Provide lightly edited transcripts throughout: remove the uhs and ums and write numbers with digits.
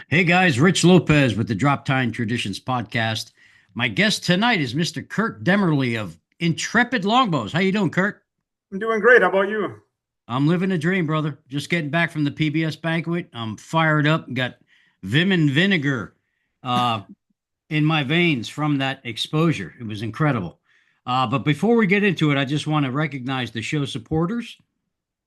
Hey guys, Rich Lopez with the Drop Time Traditions podcast. My guest tonight is Mr. Kurt Demmerly of Intrepid Longbows. How you doing, Kurt? I'm doing great. How about you? I'm living a dream, brother. Just getting back from the PBS banquet. I'm fired up. Got vim and vinegar uh, in my veins from that exposure. It was incredible. But before we get into it, I just want to recognize the show supporters: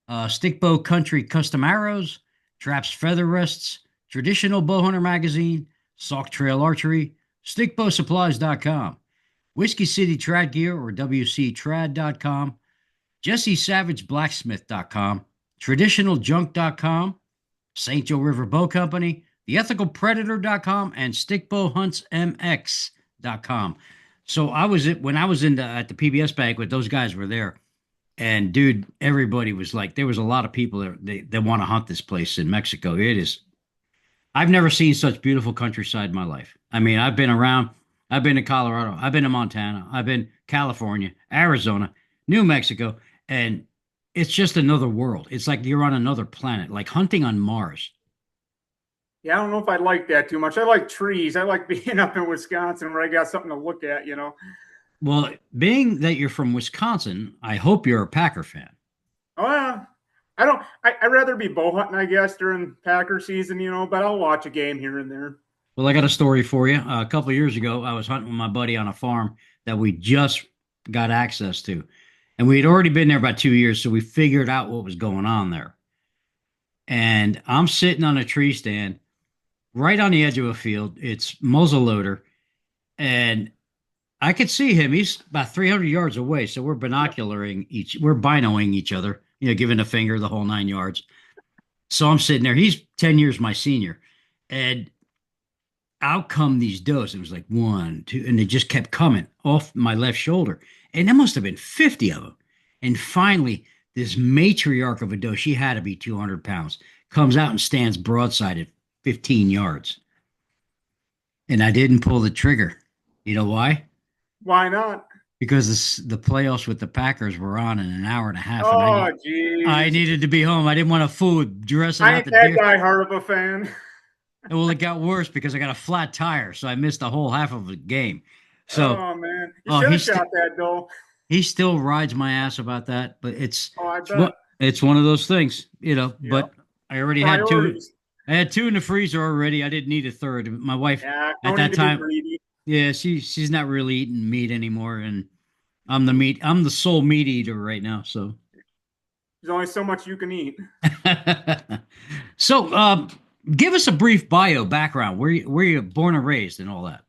Stickbow Country Custom Arrows, Traps Feather Rests, Traditional Bowhunter Magazine, Sauk Trail Archery, StickbowSupplies.com, Whiskey City Trad Gear or WCTrad.com, Jessie Savage Blacksmith.com, TraditionalJunk.com, St. Joe River Bow Company, TheEthicalPredator.com, and StickbowHuntsMX.com. So when I was at the PBS banquet, those guys were there. And dude, everybody was like, there was a lot of people that want to hunt this place in Mexico. I've never seen such beautiful countryside in my life. I mean, I've been around, I've been to Colorado, I've been to Montana, I've been California, Arizona, New Mexico, and it's just another world. It's like you're on another planet, like hunting on Mars. Yeah, I don't know if I like that too much. I like trees. I like being up in Wisconsin where I got something to look at. Well, being that you're from Wisconsin, I hope you're a Packer fan. Oh, yeah. I don't, I'd rather be bow hunting, I guess, during Packer season, but I'll watch a game here and there. Well, I got a story for you. A couple of years ago, I was hunting with my buddy on a farm that we just got access to. And we had already been there about 2 years, so we figured out what was going on there. And I'm sitting on a tree stand right on the edge of a field. It's muzzleloader, and I could see him. He's about 300 yards away, so we're binoing each other, giving a finger the whole 9 yards. So I'm sitting there. He's 10 years my senior, and out come these does. It was like one, two, and they just kept coming off my left shoulder. And there must have been 50 of them. And finally, this matriarch of a doe, she had to be 200 pounds, comes out and stands broadside at 15 yards. And I didn't pull the trigger. You know why? Why not? Because the playoffs with the Packers were on in an hour and a half, and Oh, I geez. needed to be home. I didn't want to fool with dressing I out ain't the that deer. diehard of a fan. Well, it got worse because I got a flat tire, so I missed the whole half of the game. So, Oh, man. You oh, should have shot that, though. he still rides my ass about that, but Oh, I it's what bet. it's one of those things. Yep. But I already had two. Priorities. I had two in the freezer already. I didn't need a third. My wife Yeah, at no need that to be time, greedy. yeah, she's not really eating meat anymore, and I'm the sole meat eater right now. So, There's only so much you can eat. so give us a brief bio background. Where you born and raised and all that.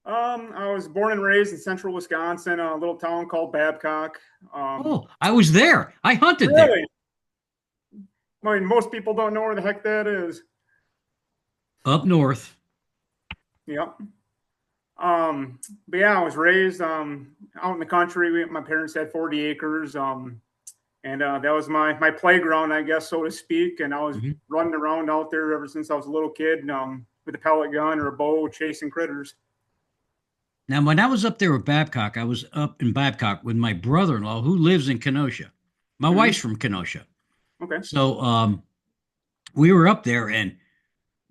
I was born and raised in central Wisconsin, a little town called Babcock. Um, Oh, I was there. I hunted there really? I mean, most people don't know where the heck that is. up north. Yep. But yeah, I was raised out in the country. My parents had 40 acres. And that was my playground, I guess, so to speak. And I was Mhm. running around out there ever since I was a little kid, with a pellet gun or a bow, chasing critters. Now, when I was up there with Babcock, I was up in Babcock with my brother-in-law who lives in Kenosha. My wife's Hmm. from Kenosha. Okay. So we were up there and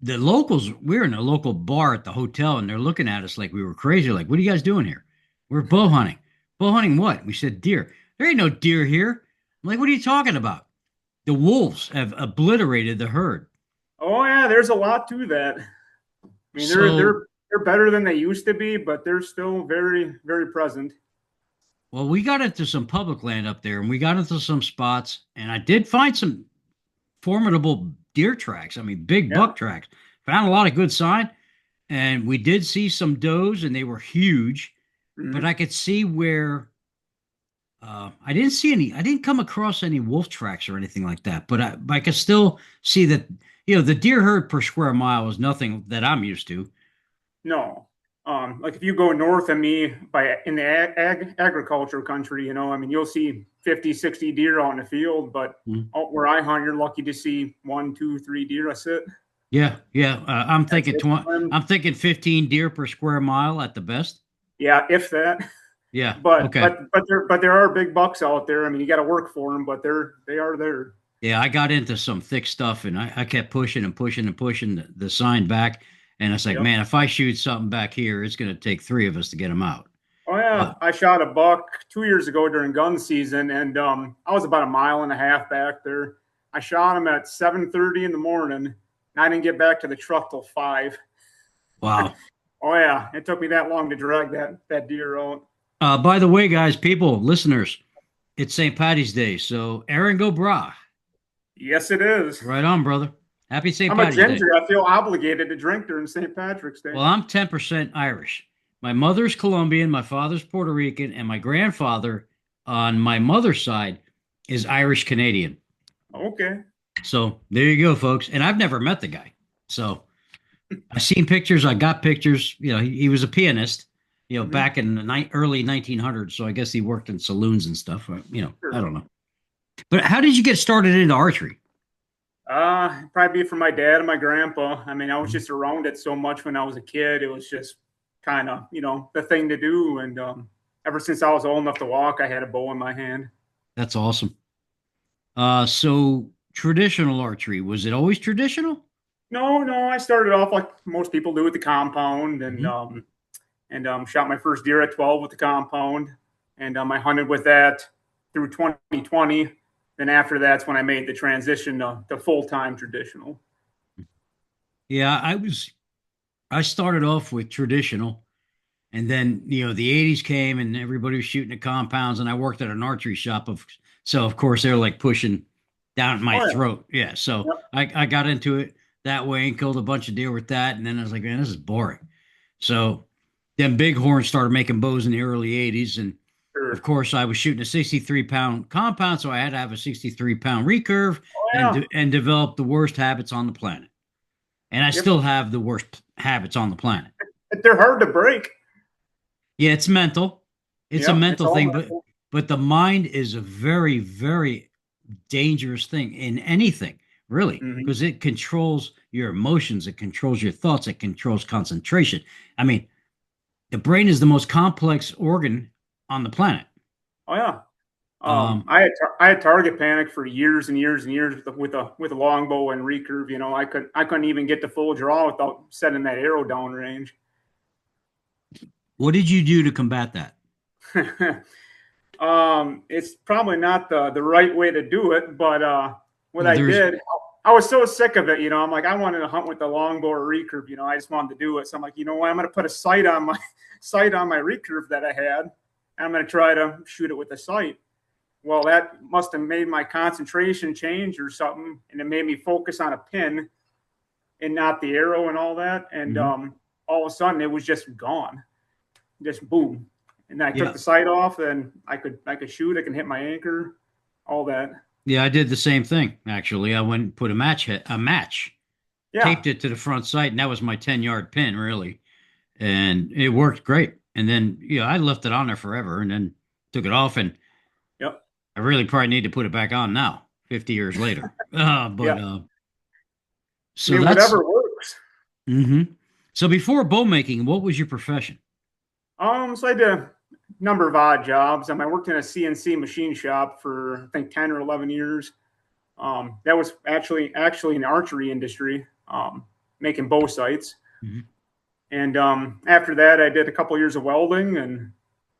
the locals, we were in a local bar at the hotel and they're looking at us like we were crazy. Like, what are you guys doing here? We're bow hunting. Bow hunting what? We said deer. There ain't no deer here. I'm like, what are you talking about? The wolves have obliterated the herd. Oh yeah, there's a lot to that. I mean, they're So, they're they're better than they used to be, but they're still very very present. well, we got into some public land up there and we got into some spots and I did find some formidable deer tracks. I mean, big Yeah. buck tracks. Found a lot of good sign, and we did see some does, and they were huge. But Hmm. I could see where I didn't see any. I didn't come across any wolf tracks or anything like that. But I could still see that the deer herd per square mile is nothing that I'm used to. No. Like if you go north of me by in the agriculture country, I mean, you'll see 50, 60 deer out in the field, but Mhm. out where I hunt, you're lucky to see one, two, three deer. That's it. Yeah, yeah. I'm That's thinking it. 20. I'm thinking 15 deer per square mile at the best. Yeah, if that. Yeah. But Okay. but but there are big bucks out there. I mean, you got to work for them, but they are there. Yeah, I got into some thick stuff and I kept pushing and pushing and pushing the sign back. And it's like, Yep. man, if I shoot something back here, it's going to take three of us to get them out. Oh yeah, But I shot a buck 2 years ago during gun season, and I was about a mile and a half back there. I shot him at 7:30 in the morning, and I didn't get back to the truck till 5. wow. Oh yeah, it took me that long to drag that deer out. By the way, guys, people, listeners, it's St. Patty's Day. So, Aaron go brah. Yes, it is. Right on, brother. Happy St. I'm a Patty's Day. ginger. I feel obligated to drink during St. Patrick's Day. Well, I'm 10% Irish. My mother's Colombian, my father's Puerto Rican, and my grandfather on my mother's side is Irish Canadian. Okay. So there you go, folks. And I've never met the guy. So I've seen pictures. I got pictures. You know, he was a pianist, Mm-hmm. back in the early 1900s. So I guess he worked in saloons and stuff. I Sure. don't know. But how did you get started into archery? Probably from my dad and my grandpa. I mean, I was just around it so much when I was a kid. It was just kind of, the thing to do. And ever since I was old enough to walk, I had a bow in my hand. That's awesome. So traditional archery, was it always traditional? No, no, I started off like most people do with the compound, and Mhm. shot my first deer at 12 with the compound, and I hunted with that through 2020. Then after that's when I made the transition to full time traditional. Yeah, I started off with traditional, and then the 80s came and everybody was shooting at compounds, and I worked at an archery shop so of course they're like pushing down my Oh yeah, throat. Yeah, so yep, I got into it that way and killed a bunch of deer with that, and then I was like, man, this is boring. So then Bighorn started making bows in the early 80s, and of sure. course I was shooting a 63-pound compound, so I had to have a 63-pound recurve Oh yeah, and develop the worst habits on the planet. And I yep. still have the worst habits on the planet. They're hard to break. Yeah, it's mental. It's a Yep, it's mental all thing, mental. but the mind is a very, very dangerous thing in anything, really, Mm-hmm. because it controls your emotions, it controls your thoughts, it controls concentration. I mean, the brain is the most complex organ on the planet. Oh yeah. Um, I had target panic for years and years and years with a longbow and recurve. I couldn't even get to full draw without setting that arrow down range. what did you do to combat that? It's probably not the right way to do it, but what Well, I there's did, I was so sick of it. I'm like, I wanted to hunt with the longbow or recurve. I just wanted to do it. So I'm like, you know what? I'm going to put a sight on my sight on my recurve that I had, and I'm going to try to shoot it with a sight. Well, that must have made my concentration change or something, and it made me focus on a pin and not the arrow and all that. And Mhm. all of a sudden, it was just gone, just boom. And I took Yeah, the sight off, and I could shoot. I can hit my anchor, all that. yeah, I did the same thing actually. I went and put a match, Yeah, taped it to the front sight, and that was my 10-yard pin, really, and it worked great. And then I left it on there forever, and then took it off, and yep, I really probably need to put it back on now, 50 years later. yeah. But I so mean, that's whatever works. hmm so before bow making, what was your profession? So I did a number of odd jobs. I worked in a CNC machine shop for I think 10 or 11 years. That was actually in the archery industry, making bow sights. Mhm. And after that, I did a couple of years of welding, and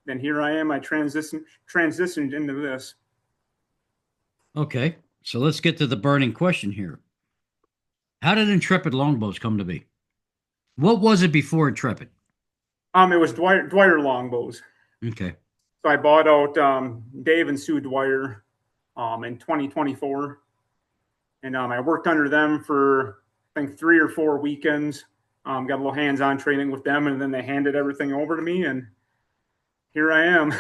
then here I am. I transitioned into this. Okay, so let's get to the burning question here. How did Intrepid Longbows come to be? What was it before Intrepid? It was Dwyer Longbows. Okay. So I bought out Dave and Sue Dwyer in 2024, and I worked under them for I think 3 or 4 weekends. Got a little hands-on training with them, and then they handed everything over to me, and here I am.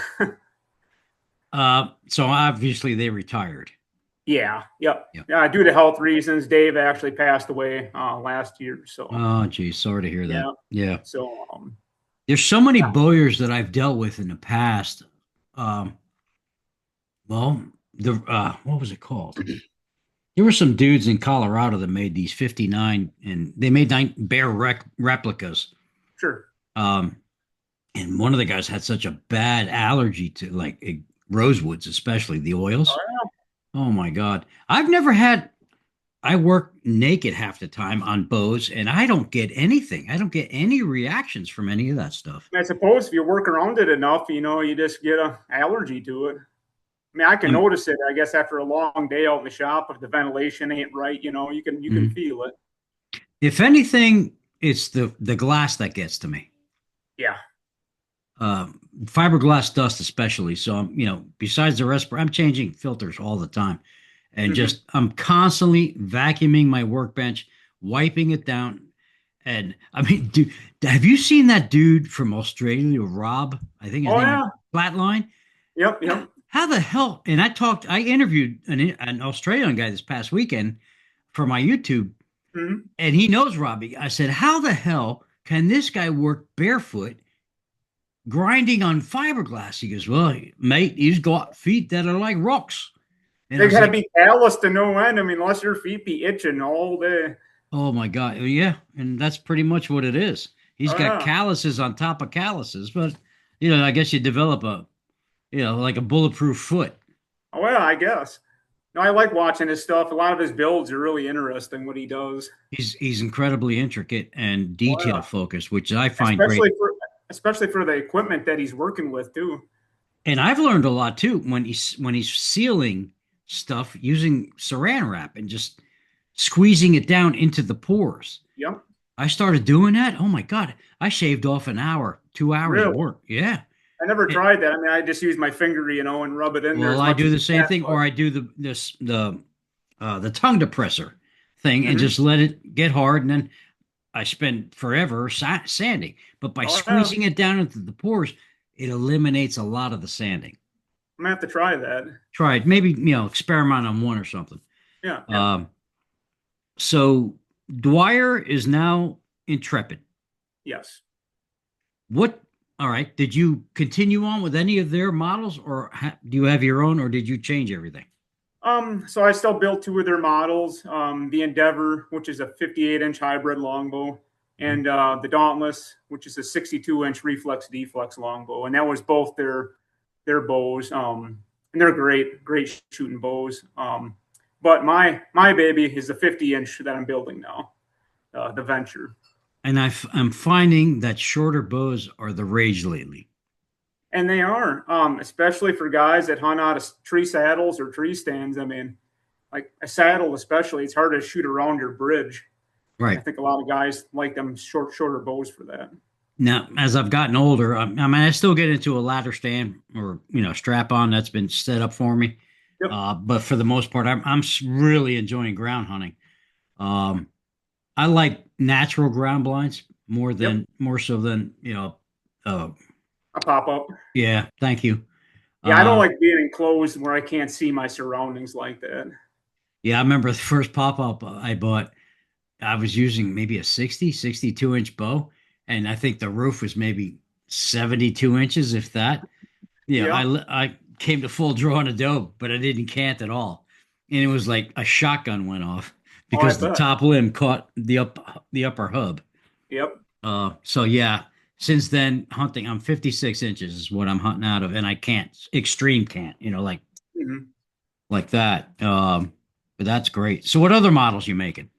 So obviously they retired. Yeah, yep. Yeah. Yeah, due to health reasons, Dave actually passed away last year. So Oh, geez, sorry to hear that. yeah, Yeah. so There's so many yeah, bowyers that I've dealt with in the past. Um, well, the what was it called? There were some dudes in Colorado that made these 59, and they made bear replicas. sure. Um, and one of the guys had such a bad allergy to like rosewoods, especially the Oh, oils. yeah. Oh my God. I've never had, I work naked half the time on bows and I don't get anything. I don't get any reactions from any of that stuff. I suppose if you work around it enough, you just get a allergy to it. I mean, I can Um, notice it, I guess, after a long day out in the shop. If the ventilation ain't right, you can mhm. feel it. If anything, it's the glass that gets to me. Yeah. Fiberglass dust especially. So besides the respirator, I'm changing filters all the time, and Hmm. just I'm constantly vacuuming my workbench, wiping it down. And I mean, dude, have you seen that dude from Australia, Rob? I think his Oh name is yeah. Flatline. Yep. Yep. How the hell? And I interviewed an Australian guy this past weekend for my YouTube, Hmm. and he knows Robbie. I said, how the hell can this guy work barefoot grinding on fiberglass? He goes, well, mate, he's got feet that are like rocks. And I They was gotta like, be calloused to no end. I mean, unless your feet be itching all day. oh my God. Yeah. And that's pretty much what it is. He's Oh got yeah. calluses on top of calluses, but I guess you develop like a bulletproof foot. Oh yeah, I guess. No, I like watching his stuff. A lot of his builds are really interesting. What he does. He's incredibly intricate and Oh detail yeah. focused, which I find Especially great. for especially for the equipment that he's working with too. And I've learned a lot too when he's sealing stuff using saran wrap and just squeezing it down into the pores. Yep. I started doing that. Oh my God. I shaved off an hour, 2 hours of Really. work. Yeah. I never It, tried that. I mean, I just use my finger, and rub it in there well, as I much do as the you same can. thing, or But I do the tongue depressor thing and hmm just let it get hard. And then I spend forever sanding. But by oh yeah, squeezing it down into the pores, it eliminates a lot of the sanding. I'm gonna have to try that. Try it. Maybe, experiment on one or something. Yeah, yeah, Um, so Dwyer is now Intrepid. yes. What? All right. Did you continue on with any of their models, or do you have your own, or did you change everything? So I still built two of their models. The Endeavor, which is a 58-inch hybrid longbow, Mhm. and the Dauntless, which is a 62-inch reflex deflex longbow, and that was both their bows. And they're great shooting bows. But my baby is the 50-inch that I'm building now, the Venture. And I'm finding that shorter bows are the rage lately. And they are, especially for guys that hunt out of tree saddles or tree stands. I mean, like a saddle, especially, it's hard to shoot around your bridge. And I Right. think a lot of guys like them shorter bows for that. Now, as I've gotten older, I mean, I still get into a ladder stand or strap on that's been set up for me. Yep. But for the most part, I'm really enjoying ground hunting. Um, I like natural ground blinds Yep. more so than Uh, A pop up. yeah, thank you. Yeah, I don't Uh, like being enclosed where I can't see my surroundings like that. yeah, I remember the first pop up I bought. I was using maybe a 62 inch bow, and I think the roof was maybe 72 inches, if that. Yeah, Yeah. I came to full draw on a doe, but I didn't cant at all, and it was like a shotgun went off Oh, I because the bet. top limb caught the upper hub. Yep. So yeah, since then hunting, I'm 56 inches is what I'm hunting out of, and I can't extreme can't, Hmm. like that. But that's great. So what other models you making?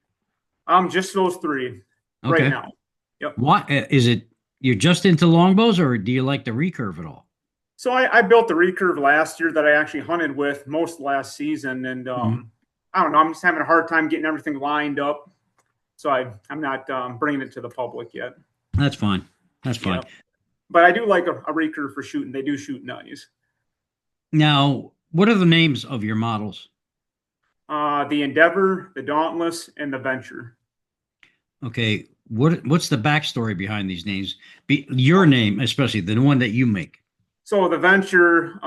Just those three right Okay. now. Yep. What is it? You're just into longbows, or do you like the recurve at all? So I built the recurve last year that I actually hunted with most last season, and Mhm. I don't know. I'm just having a hard time getting everything lined up, so I'm not bringing it to the public yet. That's fine. That's fine. Yeah, but I do like a recurve for shooting. They do shoot nice. Now, what are the names of your models? The Endeavor, the Dauntless, and the Venture. Okay, what's the backstory behind these names? Your name, especially the one that you make. So the Venture,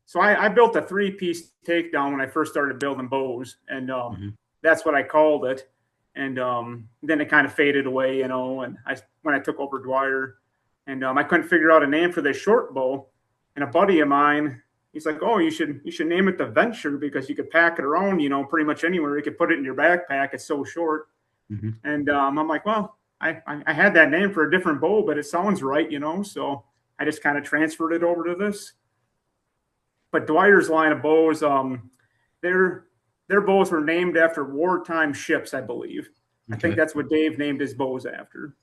so I built a three-piece takedown when I first started building bows, and Mhm. that's what I called it. And then it kind of faded away, And when I took over Dwyer, and I couldn't figure out a name for this short bow. And a buddy of mine, he's like, "Oh, you should name it the Venture because you could pack it around, pretty much anywhere. You could put it in your backpack. It's so short." Mhm. And I'm like, well, I had that name for a different bow, but it sounds right. So I just kind of transferred it over to this. But Dwyer's line of bows, They're they're both were named after wartime ships, I believe. I think Okay. that's what Dave named his bows after.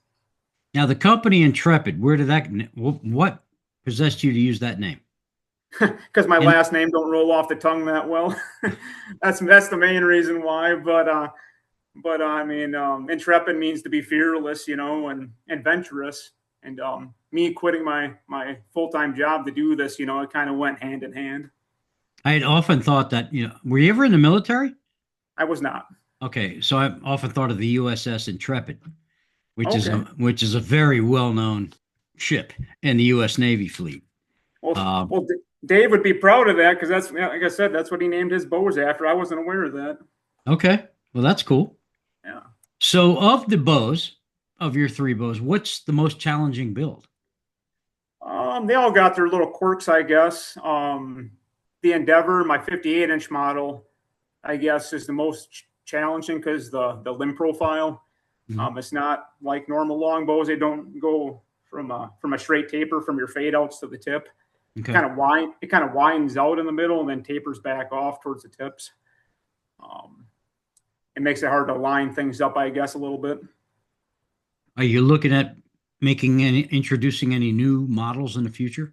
Now the company Intrepid, where did that, what possessed you to use that name? Because my And last name don't roll off the tongue that well. That's the main reason why. But I mean, intrepid means to be fearless, and adventurous. And me quitting my full time job to do this, it kind of went hand in hand. I had often thought that, were you ever in the military? I was not. Okay, so I often thought of the USS Intrepid, Okay. which is a very well-known ship in the U.S. Navy fleet. Um, Well, Dave would be proud of that because that's like I said, that's what he named his bows after. I wasn't aware of that. okay, well that's cool. Yeah. So of the bows, of your three bows, what's the most challenging build? They all got their little quirks, I guess. The Endeavor, my 58-inch model, I guess, is the most challenging because the limb profile. Mhm. It's not like normal longbows; they don't go from a straight taper from your fade outs to the tip. Okay. It kind of winds out in the middle and then tapers back off towards the tips. Um, it makes it hard to line things up, I guess, a little bit. Are you looking at introducing any new models in the future?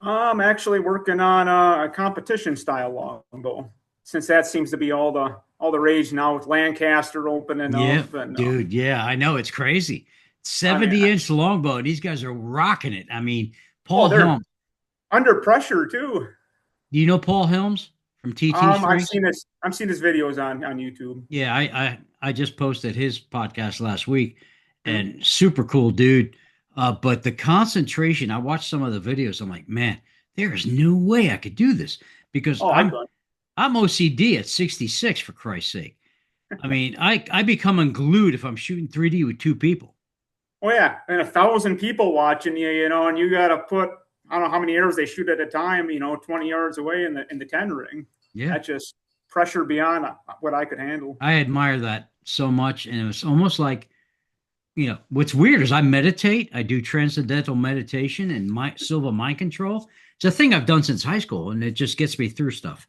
I'm actually working on a competition style longbow, since that seems to be all the rage now with Lancaster opening Yeah, up, and dude. Yeah, I know it's crazy. I mean, 70-inch longbow. These guys are rocking it. I mean, oh, Paul they're Helms. under pressure too. Do you know Paul Helms from TT I've Strings? seen this. I've seen his videos on YouTube. Yeah, I just posted his podcast last week, Hmm. and super cool dude. But the concentration, I watched some of the videos. I'm like, man, there is no way I could do this because Oh, I I'm could. I'm OCD at 66 for Christ's sake. I mean, I become unglued if I'm shooting 3D with two people. Oh yeah, and 1,000 people watching you, and you got to put I don't know how many arrows they shoot at a time, 20 yards away in the 10 ring. Yeah, That's just pressure beyond what I could handle. I admire that so much, and it was almost like, what's weird is I meditate. I do transcendental meditation and my Silva mind control. It's a thing I've done since high school, and it just gets me through stuff.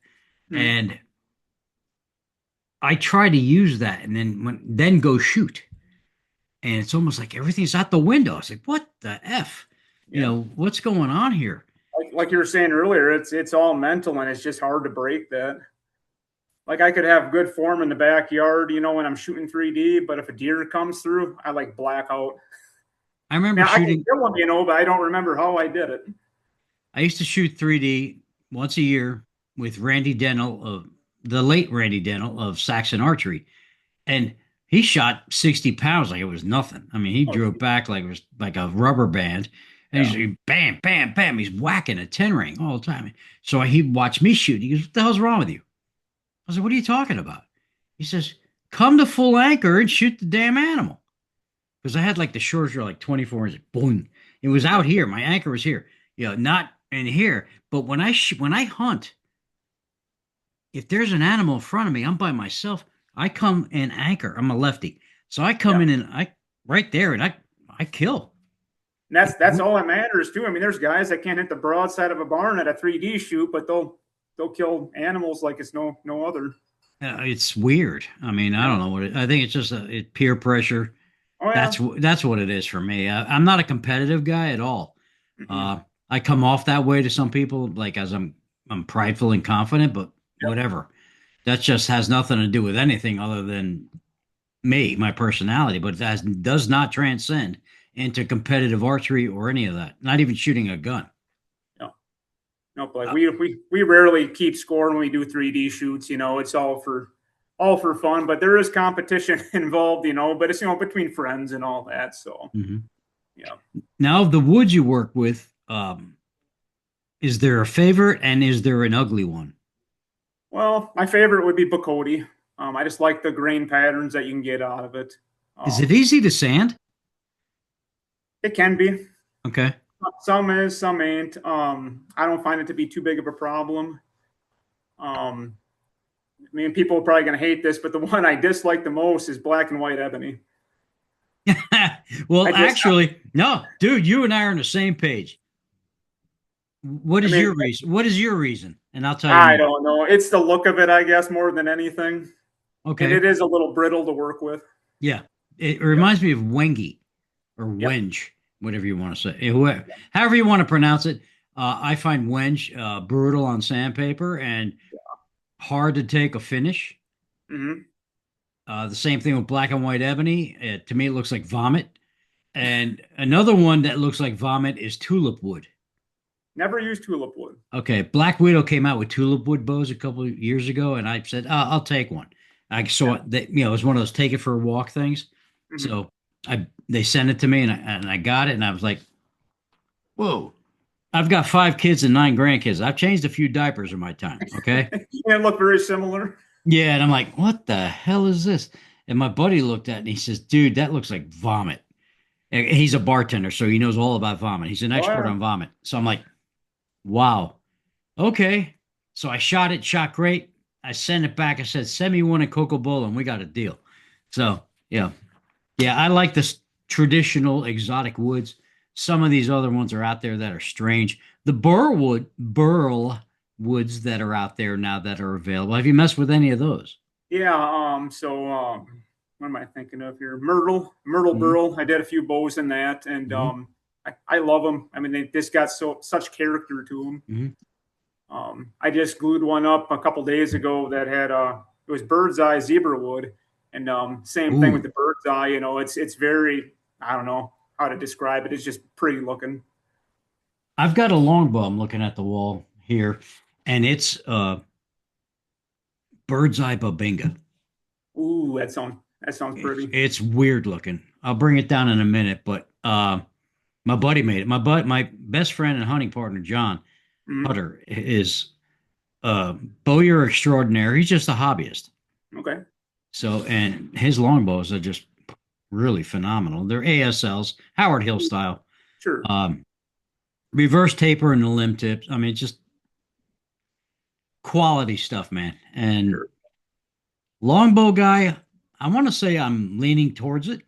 Hmm. And I try to use that, and then go shoot, and it's almost like everything's out the window. It's like, what the f? Yeah. What's going on here? Like you were saying earlier, it's all mental and it's just hard to break that. Like I could have good form in the backyard, when I'm shooting 3D, but if a deer comes through, I like black out. I remember Now I can shooting. kill them, but I don't remember how I did it. I used to shoot 3D once a year with Randy Dennell of the late Randy Dennell of Saxon Archery, and he shot 60 pounds like it was nothing. I mean, he Oh, drew it back like it was like a rubber band, and yeah. he's bam, bam, bam. He's whacking a 10 ring all the time. So he watched me shoot. He goes, "What the hell's wrong with you?" I was like, "What are you talking about?" He says, "Come to full anchor and shoot the damn animal." Because I had like the shorts were like 24 inches. Boom. It was out here. My anchor was here. Not in here. But when I hunt, if there's an animal in front of me, I'm by myself. I come and anchor. I'm a lefty, so I come Yeah. in and I right there and I kill. And that's all that matters too. I mean, there's guys that can't hit the broadside of a barn at a 3D shoot, but they'll kill animals like it's no other. It's weird. I mean, I Yeah. don't know what I think. It's just peer pressure. Oh yeah. That's what it is for me. I'm not a competitive guy at all. Mm-mm. Uh, I come off that way to some people, like as I'm prideful and confident, but Yep. whatever. That just has nothing to do with anything other than me, my personality. But does not transcend into competitive archery or any of that. Not even shooting a gun. No, nope. Like Uh, we rarely keep score when we do 3D shoots. It's all for fun, but there is competition involved. But it's between friends and all that. So mhm. yeah. Now, of the woods you work with, is there a favorite and is there an ugly one? Well, my favorite would be Bacote. I just like the grain patterns that you can get out of it. Is it Um, easy to sand? it can be. Okay. Some is, some ain't. I don't find it to be too big of a problem. Um, I mean, people are probably going to hate this, but the one I dislike the most is black and white ebony. Well, I just, actually, no, dude, you and I are on the same page. What I is mean, your reason? What is your reason? And I'll tell you I mine. don't know. It's the look of it, I guess, more than anything. And Okay. it is a little brittle to work with. Yeah. It Yep. reminds me of Wengi or Yep. Wenge, whatever you want to say. However you want to pronounce it. I find Wenge brutal on sandpaper and hard to take a finish. Hmm. The same thing with black and white ebony. To me, it looks like vomit. And another one that looks like vomit is tulip wood. Never used tulip wood. Okay, Black Widow came out with tulip wood bows a couple of years ago, and I said, I'll take one. I saw Yeah. it that it was one of those take it for a walk things. Hmm. So they sent it to me, and I got it, and I was like, whoa! I've got 5 kids and 9 grandkids. I've changed a few diapers in my time. Okay, It looked very similar. yeah, and I'm like, what the hell is this? And my buddy looked at it and he says, dude, that looks like vomit. And he's a bartender, so he knows all about vomit. He's an Oh, expert yeah. on vomit. So I'm like, wow. Okay. So I shot it, shot great. I sent it back. I said, send me one at Coco Bowl and we got a deal. So, yeah. Yeah, I like this traditional exotic woods. Some of these other ones are out there that are strange. The burl woods that are out there now that are available. Have you messed with any of those? Yeah. What am I thinking of here? Myrtle Hmm. burl. I did a few bows in that, and Hmm. I love them. I mean, they just got such character to them. Hmm. I just glued one up a couple days ago that had it was bird's eye zebra wood, and same thing with Ooh. the bird's eye. You know, it's very, I don't know how to describe it. It's just pretty looking. I've got a longbow I'm looking at the wall here, and it's bird's eye bobinga. Ooh, that sounds pretty. It's weird looking. I'll bring it down in a minute, but my buddy made it. My best friend and hunting partner John Mm-hmm. Hutter is bowyer extraordinaire. He's just a hobbyist. Okay, So and his longbows are just really phenomenal. They're ASLs, Howard Hill style. sure. Um, Reverse taper and the limb tips. I mean, just quality stuff, man. And Sure. longbow guy, I want to say I'm leaning towards it.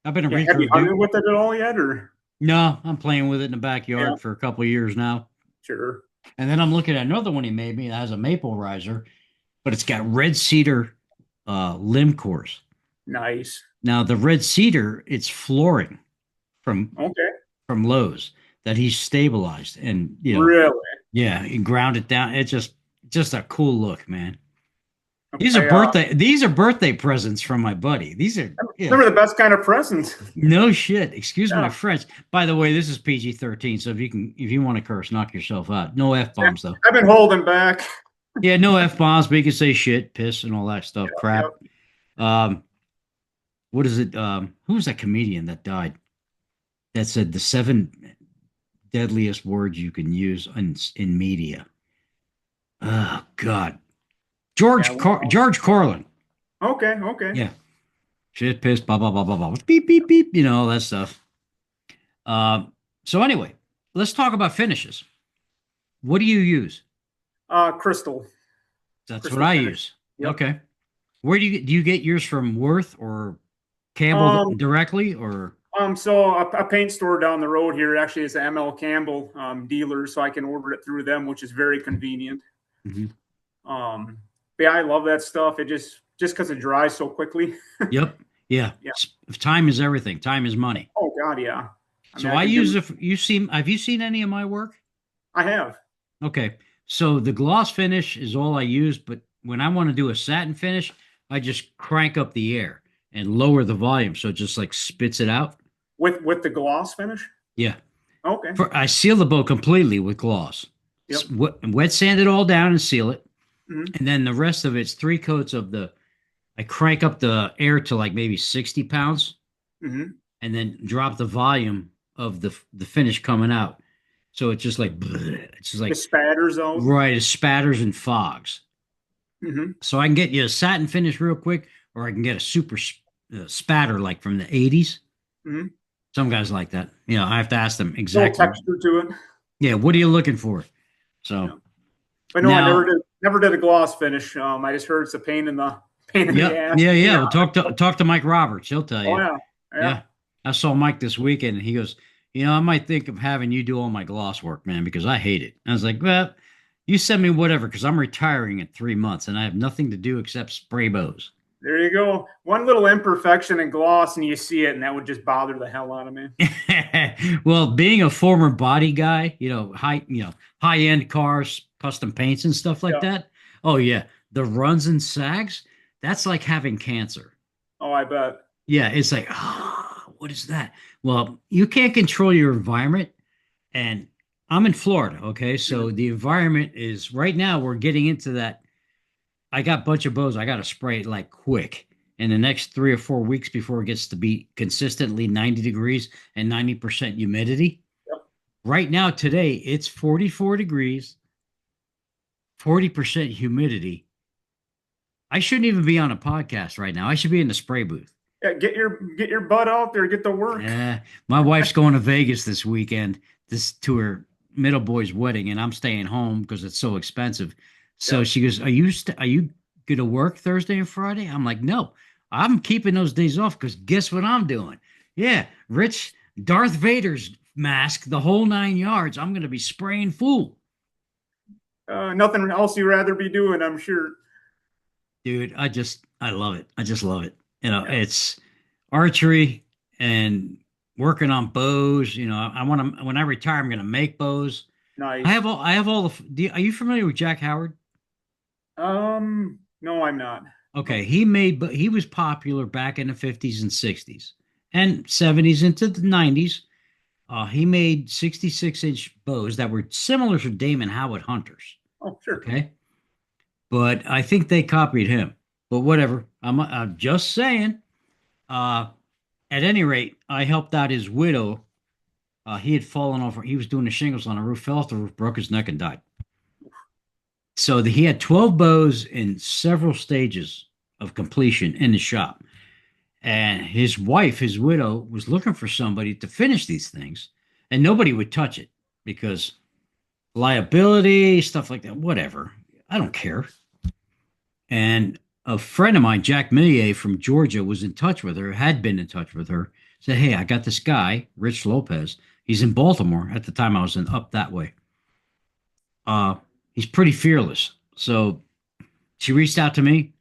I've been a Yeah, have you recruit, hunted dude. with it at all yet, or? No, I'm playing with it in the Yeah, backyard for a couple of years now. sure. And then I'm looking at another one he made me that has a maple riser, but it's got red cedar limb cores. Nice. Now the red cedar, it's flooring from Okay. Lowe's that he's stabilized, and Really? yeah, he ground it down. It's just a cool look, man. I These are birthday presents from my buddy. These are yeah. remember the best kind of presents. No shit. Excuse my Yeah. French. By the way, this is PG-13, so if you want to curse, knock yourself out. No F bombs though. I've been holding back. Yeah, no F bombs, but you can say shit, piss, and all that stuff. Yep. Crap. Um, what is it? Who was that comedian that died? That said the 7 deadliest words you can use in media. Oh God, Yeah. Well, George Carlin. okay. Okay. Yeah, shit, piss, blah blah blah blah blah. Beep beep beep. All that stuff. So anyway, let's talk about finishes. What do you use? Crystal. That's what Crystal I finish. use. Yep. Okay. Where do you get yours from? Worth or Campbell Um. directly or? So a paint store down the road here actually is a ML Campbell dealer, so I can order it through them, which is very convenient. Mhm. But yeah, I love that stuff. It just because it dries so quickly. Yep. Yeah. Yeah. Time is everything. Time is money. Oh God, yeah. I So mean, I I can use do. if you see have you seen any of my work? I have. Okay. So the gloss finish is all I use, but when I want to do a satin finish, I just crank up the air and lower the volume so it just like spits it out. With the gloss finish. Yeah. Okay. I seal the bow completely with gloss. Yep. Wet sand it all down and seal it. Hmm. And then the rest of it's 3 coats of I crank up the air to like maybe 60 pounds Hmm. and then drop the volume of the finish coming out. So it's just like, it's just The like, spatters out. right, it spatters and fogs. Hmm. So I can get you a satin finish real quick, or I can get a super spatter like from the 80s. Hmm. Some guys like that. I have to ask them No exactly. texture to it. Yeah, what are you looking for? So Yeah. But no, I now, never did a gloss finish. I just heard it's a pain in the yeah, ass. yeah, You yeah. know? Well, talk to Mike Roberts. He'll tell Oh you. yeah. Yeah. Yeah, I saw Mike this weekend, and he goes, I might think of having you do all my gloss work, man, because I hate it. I was like, well, you send me whatever, because I'm retiring in 3 months and I have nothing to do except spray bows. There you go. One little imperfection in gloss, and you see it, and that would just bother the hell out of me. Well, being a former body guy, high end cars, custom paints and stuff like Yeah. that. Oh yeah, the runs and sags, that's like having cancer. Oh, I bet. Yeah, it's like, what is that? Well, you can't control your environment. And I'm in Florida, okay? So Mhm. the environment is right now we're getting into that. I got a bunch of bows. I got to spray it like quick in the next 3 or 4 weeks before it gets to be consistently 90 degrees and 90% humidity. Yep. Right now, today, it's 44 degrees, 40% humidity. I shouldn't even be on a podcast right now. I should be in the spray booth. Yeah, get your butt out there, get to work. Yeah, my wife's going to Vegas this weekend, this to her middle boy's wedding, and I'm staying home because it's so expensive. So Yep. she goes, "Are you gonna work Thursday and Friday?" I'm like, "No, I'm keeping those days off because guess what I'm doing? Yeah, Rich Darth Vader's mask, the whole 9 yards. I'm gonna be spraying full, Nothing else you'd rather be doing, I'm sure. dude. I love it. I just love it. Yeah. It's archery and working on bows. I want to when I retire, I'm gonna make bows. Nice. I have all the. Are you familiar with Jack Howard? No, I'm not. Okay, but he was popular back in the 50s and 60s and 70s into the 90s. He made 66-inch bows that were similar to Damon Howard hunters. Oh, sure. Okay, but I think they copied him. But whatever. I'm just saying. Uh, at any rate, I helped out his widow. He had fallen off. He was doing the shingles on a roof, fell off the roof, broke his neck, and died. So he had 12 bows in several stages of completion in the shop. And his wife, his widow, was looking for somebody to finish these things, and nobody would touch it because liability, stuff like that, whatever. I don't care. And a friend of mine, Jack Millier from Georgia, was in touch with her, had been in touch with her, said, "Hey, I got this guy, Rich Lopez. He's in Baltimore at the time I was up that way. Uh, he's pretty fearless." So she reached out to me.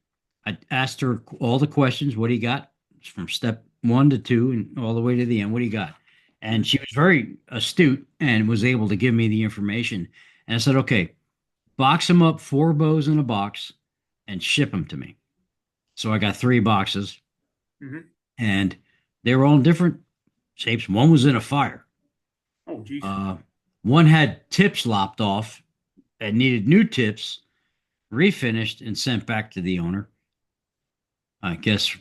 I asked her all the questions. What do you got? From step 1 to 2 and all the way to the end. What do you got? And she was very astute and was able to give me the information. And I said, okay, box them up, 4 bows in a box, and ship them to me. So I got 3 boxes, Hmm. and they were all in different shapes. One was in a fire. Oh, geez. Uh, One had tips lopped off and needed new tips, refinished, and sent back to the owner. I guess,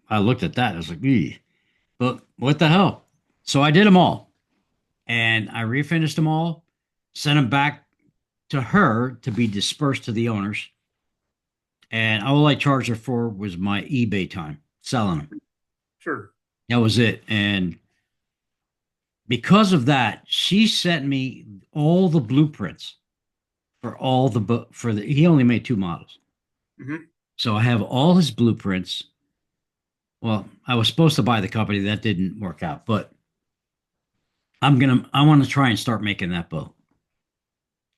I looked at that. I was like, "Eeh." But what the hell? So I did them all and I refinished them all, sent them back to her to be dispersed to the owners. And all I charged her for was my eBay time selling them. Sure. That was it. And because of that, she sent me all the blueprints for all the book for the he only made 2 models. Hmm. So I have all his blueprints. Well, I was supposed to buy the company that didn't work out, but I want to try and start making that bow.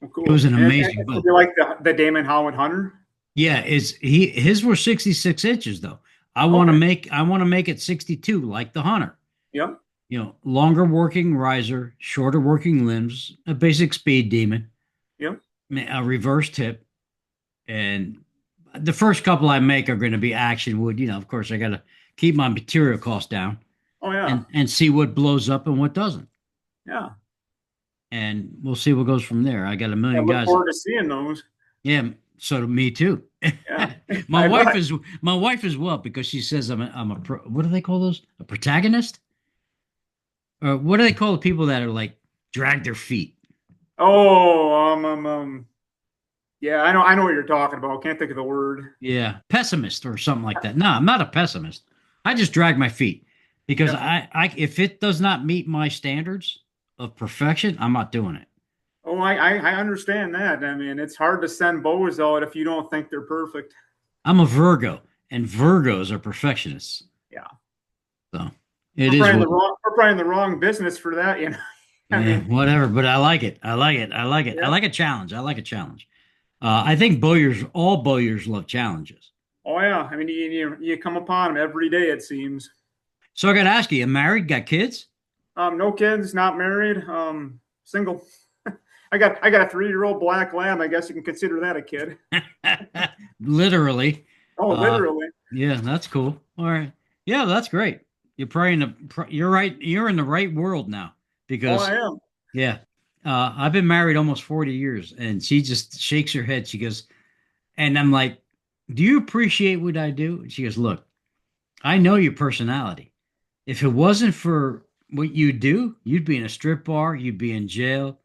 Well, It was cool. an And amazing so bow. you like the Damon Howard Hunter? Yeah, his were 66 inches though. Okay. I want to make it 62 like the Hunter. Yep. Longer working riser, shorter working limbs, a basic speed demon, Yep. a reverse tip, and the first couple I make are going to be action wood. Of course, I got to keep my material cost down Oh, yeah. and see what blows up and what doesn't. Yeah. And we'll see what goes from there. I got a I million look guys. forward to seeing those. Yeah, so do me too. Yeah. my I wife bet. is my wife as well because she says what do they call those? A protagonist? Or what do they call the people that are like drag their feet? Oh, yeah, I know what you're talking about. Can't think of the word. Yeah, pessimist or something like that. No, I'm not a pessimist. I just drag my feet because Yeah. I if it does not meet my standards of perfection, I'm not doing it. Oh, I understand that. I mean, it's hard to send bows out if you don't think they're perfect. I'm a Virgo, and Virgos are perfectionists. Yeah. So It is what. we're probably in the wrong business for that, you know. I Yeah, mean, whatever. But I like it. I like it. I like it. I yeah. like a challenge. I like a challenge. I think all bowyers love challenges. Oh yeah. I mean, you come upon them every day, it seems. So I got to ask you married, got kids? No kids, not married, single. I got a 3-year-old black lab. I guess you can consider that a kid. Literally. Oh, Uh, literally. yeah, that's cool. All right. Yeah, that's great. You're probably you're right. You're in the right world now Oh, because I am. yeah, I've been married almost 40 years and she just shakes her head. She goes, and I'm like, do you appreciate what I do? And she goes, look, I know your personality. If it wasn't for what you do, you'd be in a strip bar, you'd be in jail,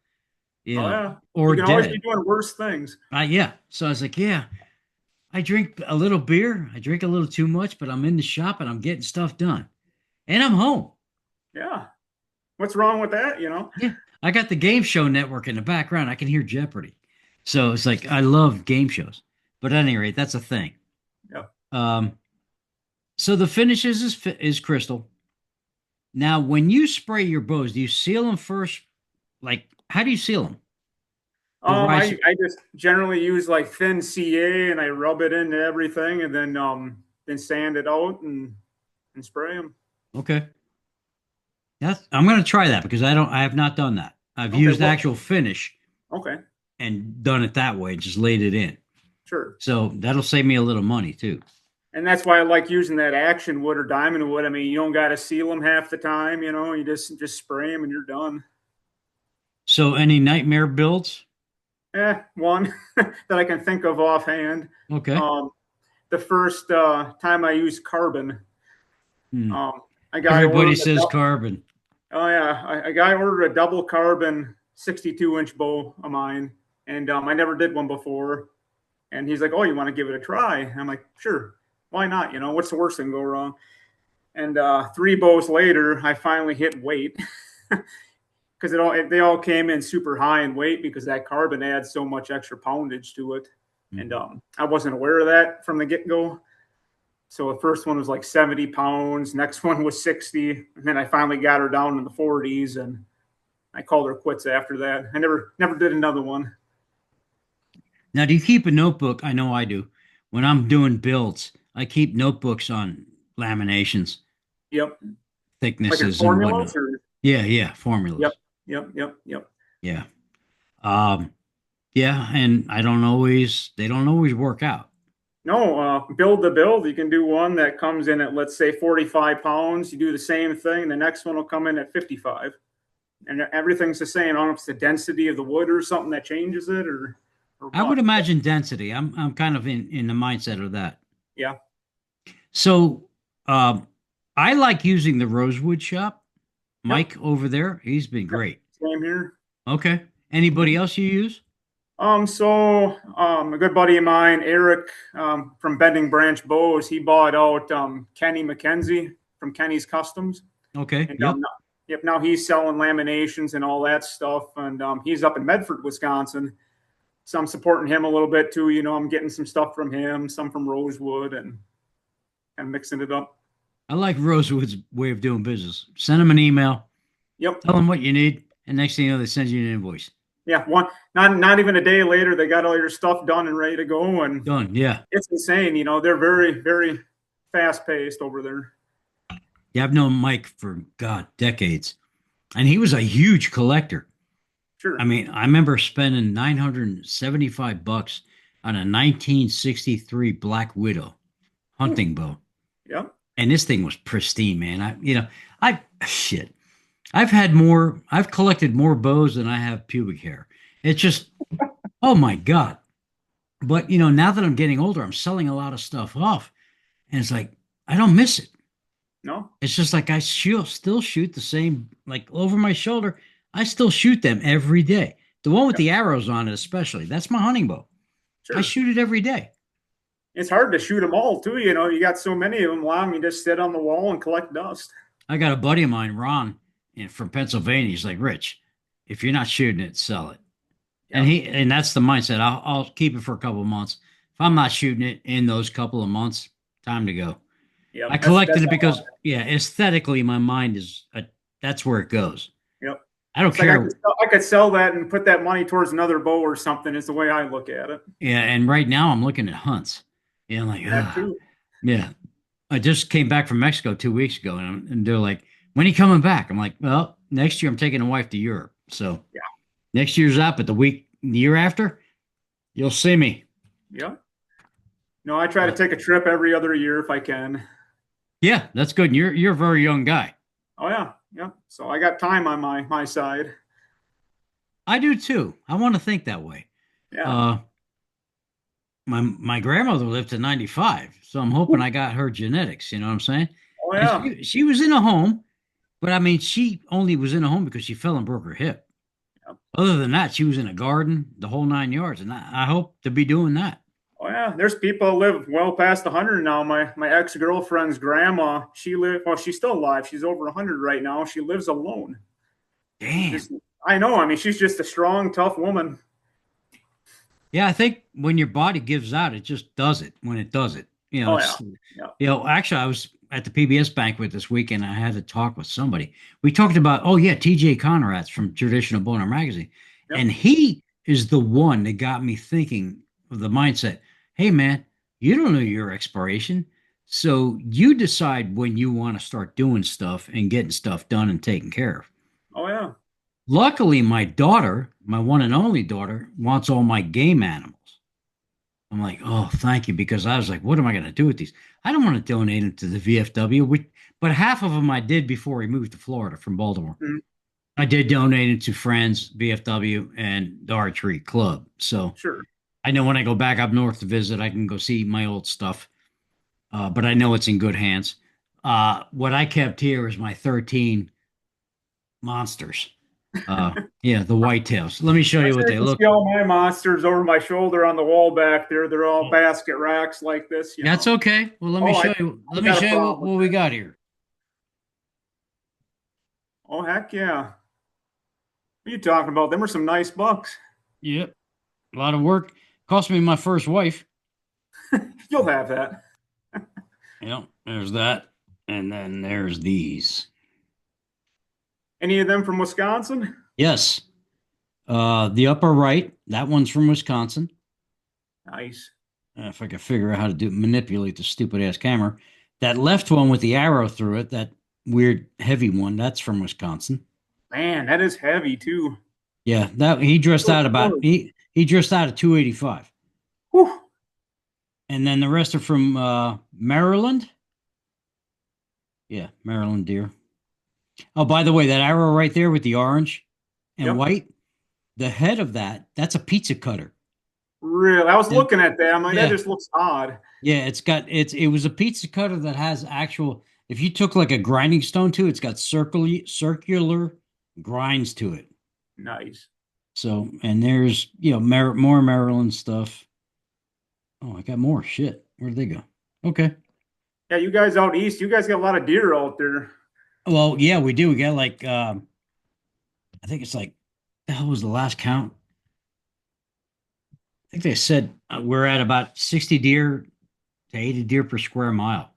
you Oh know, yeah. You or can always be dead. doing worse things. Yeah. So I was like, yeah, I drink a little beer. I drink a little too much, but I'm in the shop and I'm getting stuff done. And I'm home. Yeah. What's wrong with that? You know? Yeah. I got the game show network in the background. I can hear Jeopardy. So it's like I love game shows. But at any rate, that's a thing. Yeah. Um, so the finishes is crystal. Now, when you spray your bows, do you seal them first? Like, how do you seal them? The rise. I just generally use like thin CA and I rub it into everything and then sand it out and spray them. Okay. I'm going to try that because I have not done that. I've Okay. used Well, actual finish okay. and done it that way, just laid it in. Sure. So that'll save me a little money too. And that's why I like using that action wood or diamond wood. I mean, you don't got to seal them half the time, you know, you just spray them and you're done. So any nightmare builds? One that I can think of offhand. Okay. Um, the first time I used carbon, Hmm. a guy Everybody ordered says carbon. oh yeah, a guy ordered a double carbon 62-inch bow of mine, and I never did one before. And he's like, "Oh, you want to give it a try?" And I'm like, "Sure, why not? You know, what's the worst thing go wrong?" And 3 bows later, I finally hit weight because they all came in super high in weight because that carbon adds so much extra poundage to it, and I wasn't aware of that from the get go. So the first one was like 70 pounds, next one was 60, and then I finally got her down in the 40s, and I called her quits after that. I never did another one. Now, do you keep a notebook? I know I do. When I'm doing builds, I keep notebooks on laminations, Yep. Like in thicknesses, and formulas whatnot. or Yeah, yep, formulas. yep. Yeah. Um, yeah, and they don't always work out. No, build the build. You can do one that comes in at, let's say, 45 pounds. You do the same thing. The next one will come in at 55. And everything's the same. I don't know if it's the density of the wood or something that changes it or I would what. imagine density. I'm kind of in the mindset of that. Yeah. So, um, I like using the Rosewood shop. Yep. Mike over there, he's been great. Same here. Okay. Anybody else you use? A good buddy of mine, Eric, from Bending Branch Bows, he bought out Kenny McKenzie from Kenny's Customs. Okay. And Yep. now he's selling laminations and all that stuff. And he's up in Medford, Wisconsin. So I'm supporting him a little bit too. You know, I'm getting some stuff from him, some from Rosewood, and mixing it up. I like Rosewood's way of doing business. Send them an email, Yep. tell them what you need, and next thing you know, they send you an invoice. Yeah. Not even a day later, they got all your stuff done and ready to go. And Done. Yeah. it's insane. You know, they're very, very fast paced over there. Yeah, I've known Mike for God decades, and he was a huge collector. Sure. I mean, I remember spending $975 on a 1963 Black Widow hunting bow, Yeah. and this thing was pristine, man. I shit. I've collected more bows than I have pubic hair. It's just, oh my God. But now that I'm getting older, I'm selling a lot of stuff off. And it's like, I don't miss it. No. It's just like still shoot the same, like over my shoulder. I still shoot them every day. The one with the arrows on it, especially. That's my hunting bow. Sure. I shoot it every day. It's hard to shoot them all too. You know, you got so many of them. A lot of them you just sit on the wall and collect dust. I got a buddy of mine, Ron, from Pennsylvania. He's like, Rich, if you're not shooting it, sell it. And that's the mindset. I'll keep it for a couple of months. If I'm not shooting it in those couple of months, time to go. Yep. I That's collected it because, yeah, aesthetically, my mind is that's where it goes. yep. I don't It's like care. I could sell that and put that money towards another bow or something. Is the way I look at it. Yeah, and right now I'm looking at hunts. Yeah, I'm like, That too. yeah. I just came back from Mexico 2 weeks ago, and they're like, "When are you coming back?" I'm like, "Well, next year I'm taking a wife to Europe, so Yeah. next year's up. But the year after, you'll see me." Yep. No, I try to But take a trip every other year if I can. yeah, that's good. And you're a very young guy. Oh yeah, yeah. So I got time on my side. I do too. I want to think that way. Yeah. Uh, my grandmother lived to 95, so I'm hoping I got her genetics. You know what I'm saying? Oh And yeah. she was in a home, but I mean, she only was in a home because she fell and broke her hip. Yep. Other than that, she was in a garden, the whole 9 yards, and I hope to be doing that. Oh yeah. There's people who live well past 100 now. My ex girlfriend's grandma, she lived. Well, she's still alive. She's over 100 right now. She lives alone. Damn. Just I know. I mean, she's just a strong, tough woman. Yeah, I think when your body gives out, it just does it when it does it. Oh yeah. Yeah. Actually, I was at the PBS banquet this weekend. I had to talk with somebody. We talked about, oh yeah, TJ Conrad's from Traditional Bowhunter Magazine, Yep. and he is the one that got me thinking of the mindset. Hey man, you don't know your expiration, so you decide when you want to start doing stuff and getting stuff done and taken care of. Oh yeah. Luckily, my daughter, my one and only daughter, wants all my game animals. I'm like, oh, thank you, because I was like, what am I going to do with these? I don't want to donate them to the VFW, but half of them I did before we moved to Florida from Baltimore. Mhm. I did donate it to friends, VFW, and the Archery Club. So Sure. I know when I go back up north to visit, I can go see my old stuff. But I know it's in good hands. What I kept here is my 13 monsters. Yeah, the whitetails. Let me show I you what say I they can look see like. all my monsters over my shoulder on the wall back there. They're all basket racks like this. That's okay. Well, let me Oh, show you. I Let me got a show you problem with what we that. got here. Oh heck yeah. What are you talking about? Them are some nice bucks. Yep, a lot of work. Cost me my first wife. You'll have that. Yep, there's that, and then there's these. Any of them from Wisconsin? Yes, the upper right, that one's from Wisconsin. Nice. If I could figure out how to manipulate the stupid ass camera. That left one with the arrow through it, that weird heavy one, that's from Wisconsin. Man, that is heavy too. Yeah, that he dressed out about he dressed out at 285. Whew. And then the rest are from Maryland. Yeah, Maryland deer. Oh, by the way, that arrow right there with the orange and Yep. white, the head of that's a pizza cutter. Really? I was And looking at that. I'm like, that yeah, just looks odd. yeah, it was a pizza cutter that has actual, if you took like a grinding stone to it, it's got circular grinds to it. Nice. So, and there's, more Maryland stuff. Oh, I got more shit. Where did they go? Okay. Yeah, you guys out east, you guys got a lot of deer out there. Well, yeah, we do. We got like, I think it's like, the hell was the last count? I think they said we're at about 60 deer to 80 deer per square mile.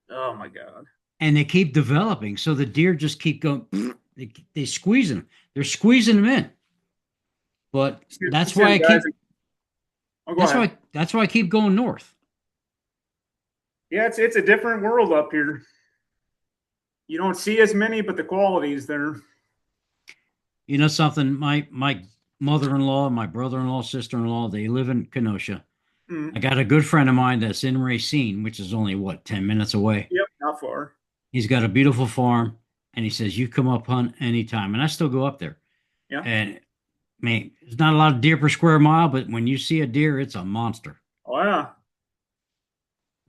Oh my God. And they keep developing. So the deer just keep going, they squeeze them. They're squeezing them in. But You said guys. Oh, go ahead. that's why I keep going north. Yeah, it's a different world up here. You don't see as many, but the quality is there. You know something? My mother-in-law, my brother-in-law, sister-in-law, they live in Kenosha. Mm. I got a good friend of mine that's in Racine, which is only what, 10 minutes away. Yep, not far. He's got a beautiful farm, and he says, you come up hunt anytime. And I still go up there. Yeah. And man, there's not a lot of deer per square mile, but when you see a deer, it's a monster. Oh yeah.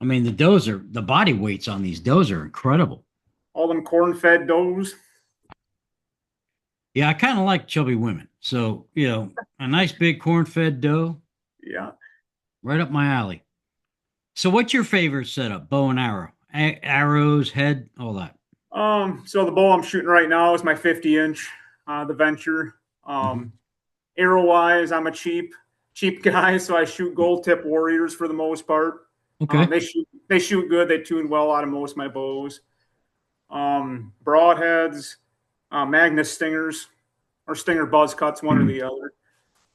I mean, the body weights on these does are incredible. All them corn-fed does. Yeah, I kind of like chubby women. So, a nice big corn-fed doe, Yeah. right up my alley. So what's your favorite setup? Bow and arrow, arrows, head, all that. So the bow I'm shooting right now is my 50-inch, the Venture. Mhm. Arrow wise, I'm a cheap guy, so I shoot gold tip warriors for the most part. Okay. they shoot good. They tune well out of most of my bows. Broadheads, Magnus Stingers, or Stinger Buzz Cuts, one or the other.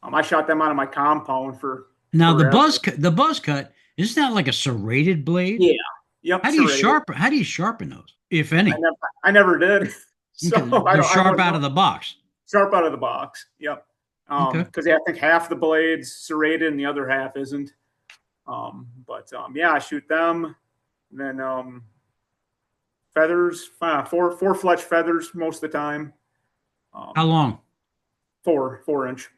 I shot them out of my compound for Now forever. the buzz cut, isn't that like a serrated blade? Yeah. Yep. How do you sharpen those, if any? I never did. So Okay, I they're don't. I sharp wouldn't out know. of the box. Sharp out of the box. Yep. Okay. Because I think half the blades serrated and the other half isn't. Yeah, I shoot them. And then feathers, four fletch feathers most of the time. How long? 4 inch.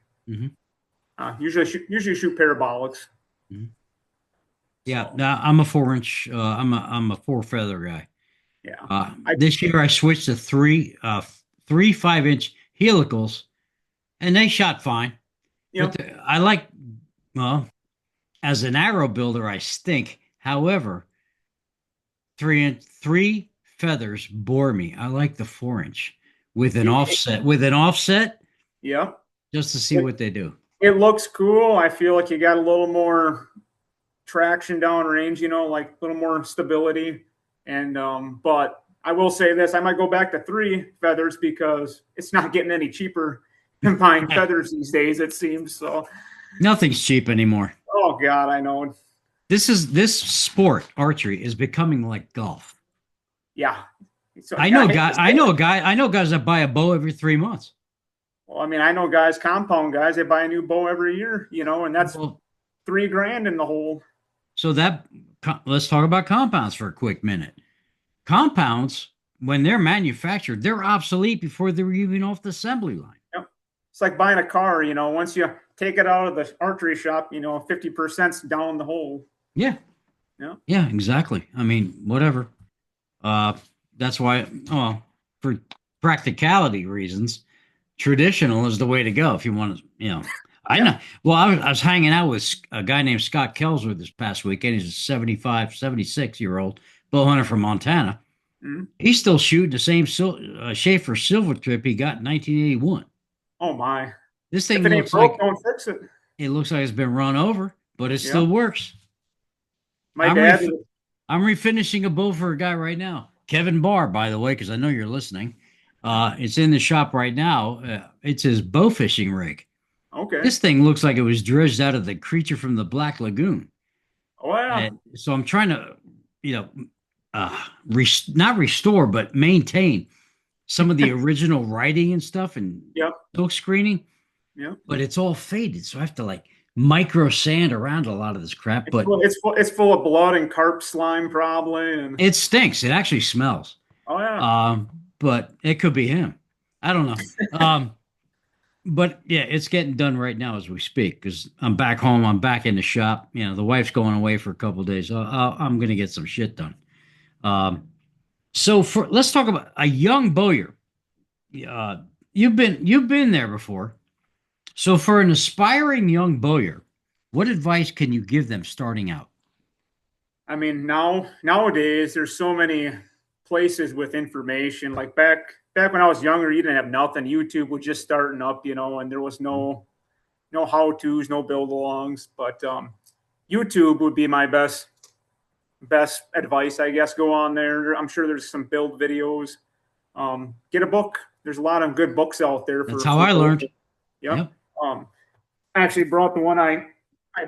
Usually shoot parabolics. Mm-hmm. Yeah, So, now I'm a 4 inch. I'm a four feather guy. yeah. This year I switched to three 5 inch helicals, and they shot fine. Yep. But I like, well, as an arrow builder, I stink. However, three feathers bore me. I like the 4 inch with an offset. Yeah. Just to see what they do. It looks cool. I feel like you got a little more traction downrange, like a little more stability. And but I will say this, I might go back to 3 feathers because it's not getting any cheaper than buying feathers these days, it seems. So Nothing's cheap anymore. oh God, I know. This sport, archery, is becoming like golf. Yeah. So, I know guys that buy a bow every 3 months. Well, I mean, I know guys, compound guys, they buy a new bow every year, and that's $3,000 in the hole. So let's talk about compounds for a quick minute. Compounds, when they're manufactured, they're obsolete before they're even off the assembly line. Yep. It's like buying a car, once you take it out of the archery shop, 50%'s down the hole. Yeah. Yeah. Yeah, exactly. I mean, whatever. That's why, for practicality reasons, traditional is the way to go if you want to, I know. Well, I was hanging out with a guy named Scott Kelsworth this past weekend. He's a 75, 76-year-old bowhunter from Montana. Mm-hmm. He's still shooting the same Schaefer silver tip he got in 1981. Oh, my. This thing if it ain't broke, don't fix it. It looks like it's been run over, but it still works. I'm refinishing a bow for a guy right now. Kevin Barr, by the way, because I know you're listening. It's in the shop right now. It's his bow fishing rig. Okay. This thing looks like it was dredged out of the Creature from the Black Lagoon. Oh, yeah. So I'm trying to, not restore, but maintain some of the original writing and stuff and silk screening. Yeah. But it's all faded, so I have to micro sand around a lot of this crap. It's full of blood and carp slime, probably. And it stinks. It actually smells. Oh yeah. But it could be him. I don't know. But yeah, it's getting done right now as we speak because I'm back home. I'm back in the shop. The wife's going away for a couple of days. I'm going to get some shit done. Let's talk about a young bowyer. You've been there before. So for an aspiring young bowyer, what advice can you give them starting out? I mean, nowadays there's so many places with information. Like back when I was younger, you didn't have nothing. YouTube was just starting up, and there was no how-tos, no build-alongs. But YouTube would be my best advice, I guess. Go on there. I'm sure there's some build videos. Get a book. There's a lot of good books out there. That's how I learned. Yep. I actually brought the one I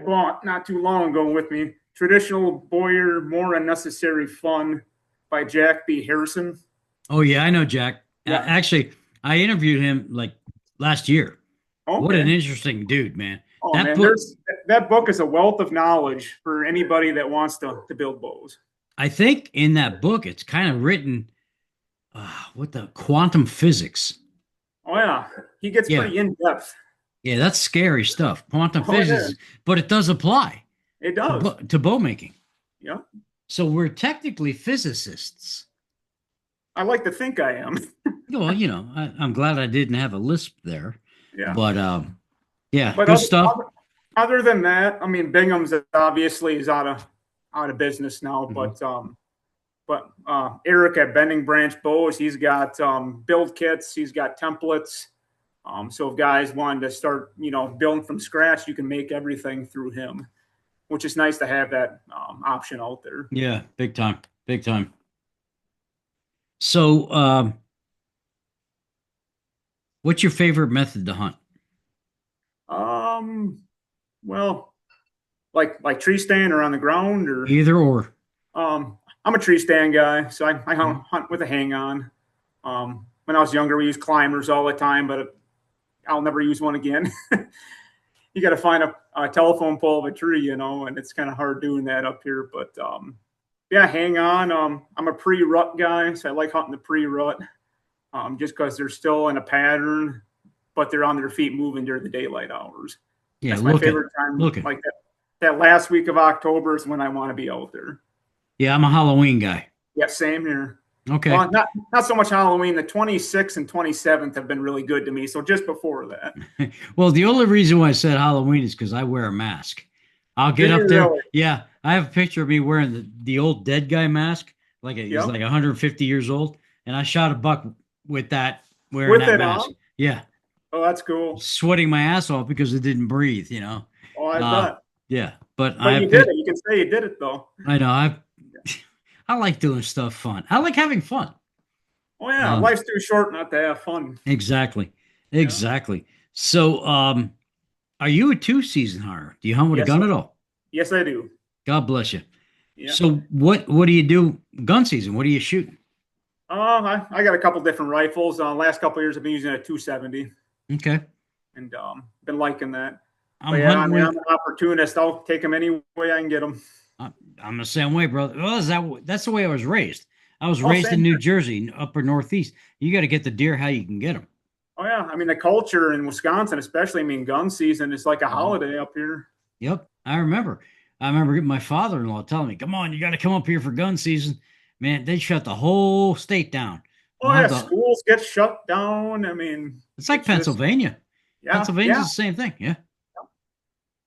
bought not too long ago with me. Traditional Bowyer, More Unnecessary Fun by Jack B. Harrison. Oh, yeah, I know Jack. Yeah. Actually, I interviewed him last year. Okay. What an interesting dude, man. Oh, that book is a wealth of knowledge for anybody that wants to build bows. I think in that book, it's kind of written with the quantum physics. Oh, yeah. He gets pretty in-depth. Yeah, that's scary stuff. Quantum physics, but it does apply. It does. To bow making. Yeah. So we're technically physicists. I like to think I am. Well, I'm glad I didn't have a lisp there. Yeah. But good stuff. Other than that, I mean, Bingham's obviously is out of business now, mm-hmm. but Eric at Bending Branch Bows, he's got build kits, he's got templates. So if guys wanted to start, building from scratch, you can make everything through him. which is nice to have that option out there. Yeah, big time, big time. So, what's your favorite method to hunt? Well, like tree stand or on the ground or Either or. I'm a tree stand guy, so I hunt with a hang on. When I was younger, we used climbers all the time, but I'll never use one again. You got to find a telephone pole of a tree, and it's kind of hard doing that up here. But yeah, hang on. I'm a pre-rut guy, so I like hunting the pre-rut, just because they're still in a pattern, but they're on their feet moving during the daylight hours. Yeah, That's my favorite time. Looking. Like that last week of October is when I want to be out there. Yeah, I'm a Halloween guy. Yeah, same here. Okay. Well, not so much Halloween. The 26th and 27th have been really good to me. So just before that. Well, the only reason why I said Halloween is because I wear a mask. I'll get up there. Really? Yeah, I have a picture of me wearing the old dead guy mask, he's like 150 years old, and I shot a buck with that wearing that mask. On? Yeah. Oh, that's cool. Sweating my ass off because it didn't breathe. Oh, I bet. Yeah, but you did it. You can say you did it though. I know. I like doing stuff fun. I like having fun. Oh yeah, life's too short not to have fun. Exactly. So, are you a 2-season hunter? Do you hunt with a gun at all? Yes, I do. God bless you. Yeah. So, what do you do gun season? What are you shooting? I got a couple different rifles. Last couple of years, I've been using a 270. Okay. And been liking that. I'm I'm an opportunist. I'll take them any way I can get them. I'm the same way, brother. Well, that's the way I was raised. I was raised in New Jersey, upper Northeast. You got to get the deer how you can get them. Oh yeah, I mean the culture in Wisconsin, especially. I mean, gun season is like a holiday up here. Yep, I remember my father-in-law telling me, "Come on, you got to come up here for gun season." Man, they shut the whole state down. Oh yeah, schools get shut down. I mean, it's like Pennsylvania. Yeah, Pennsylvania's the same thing. Yeah.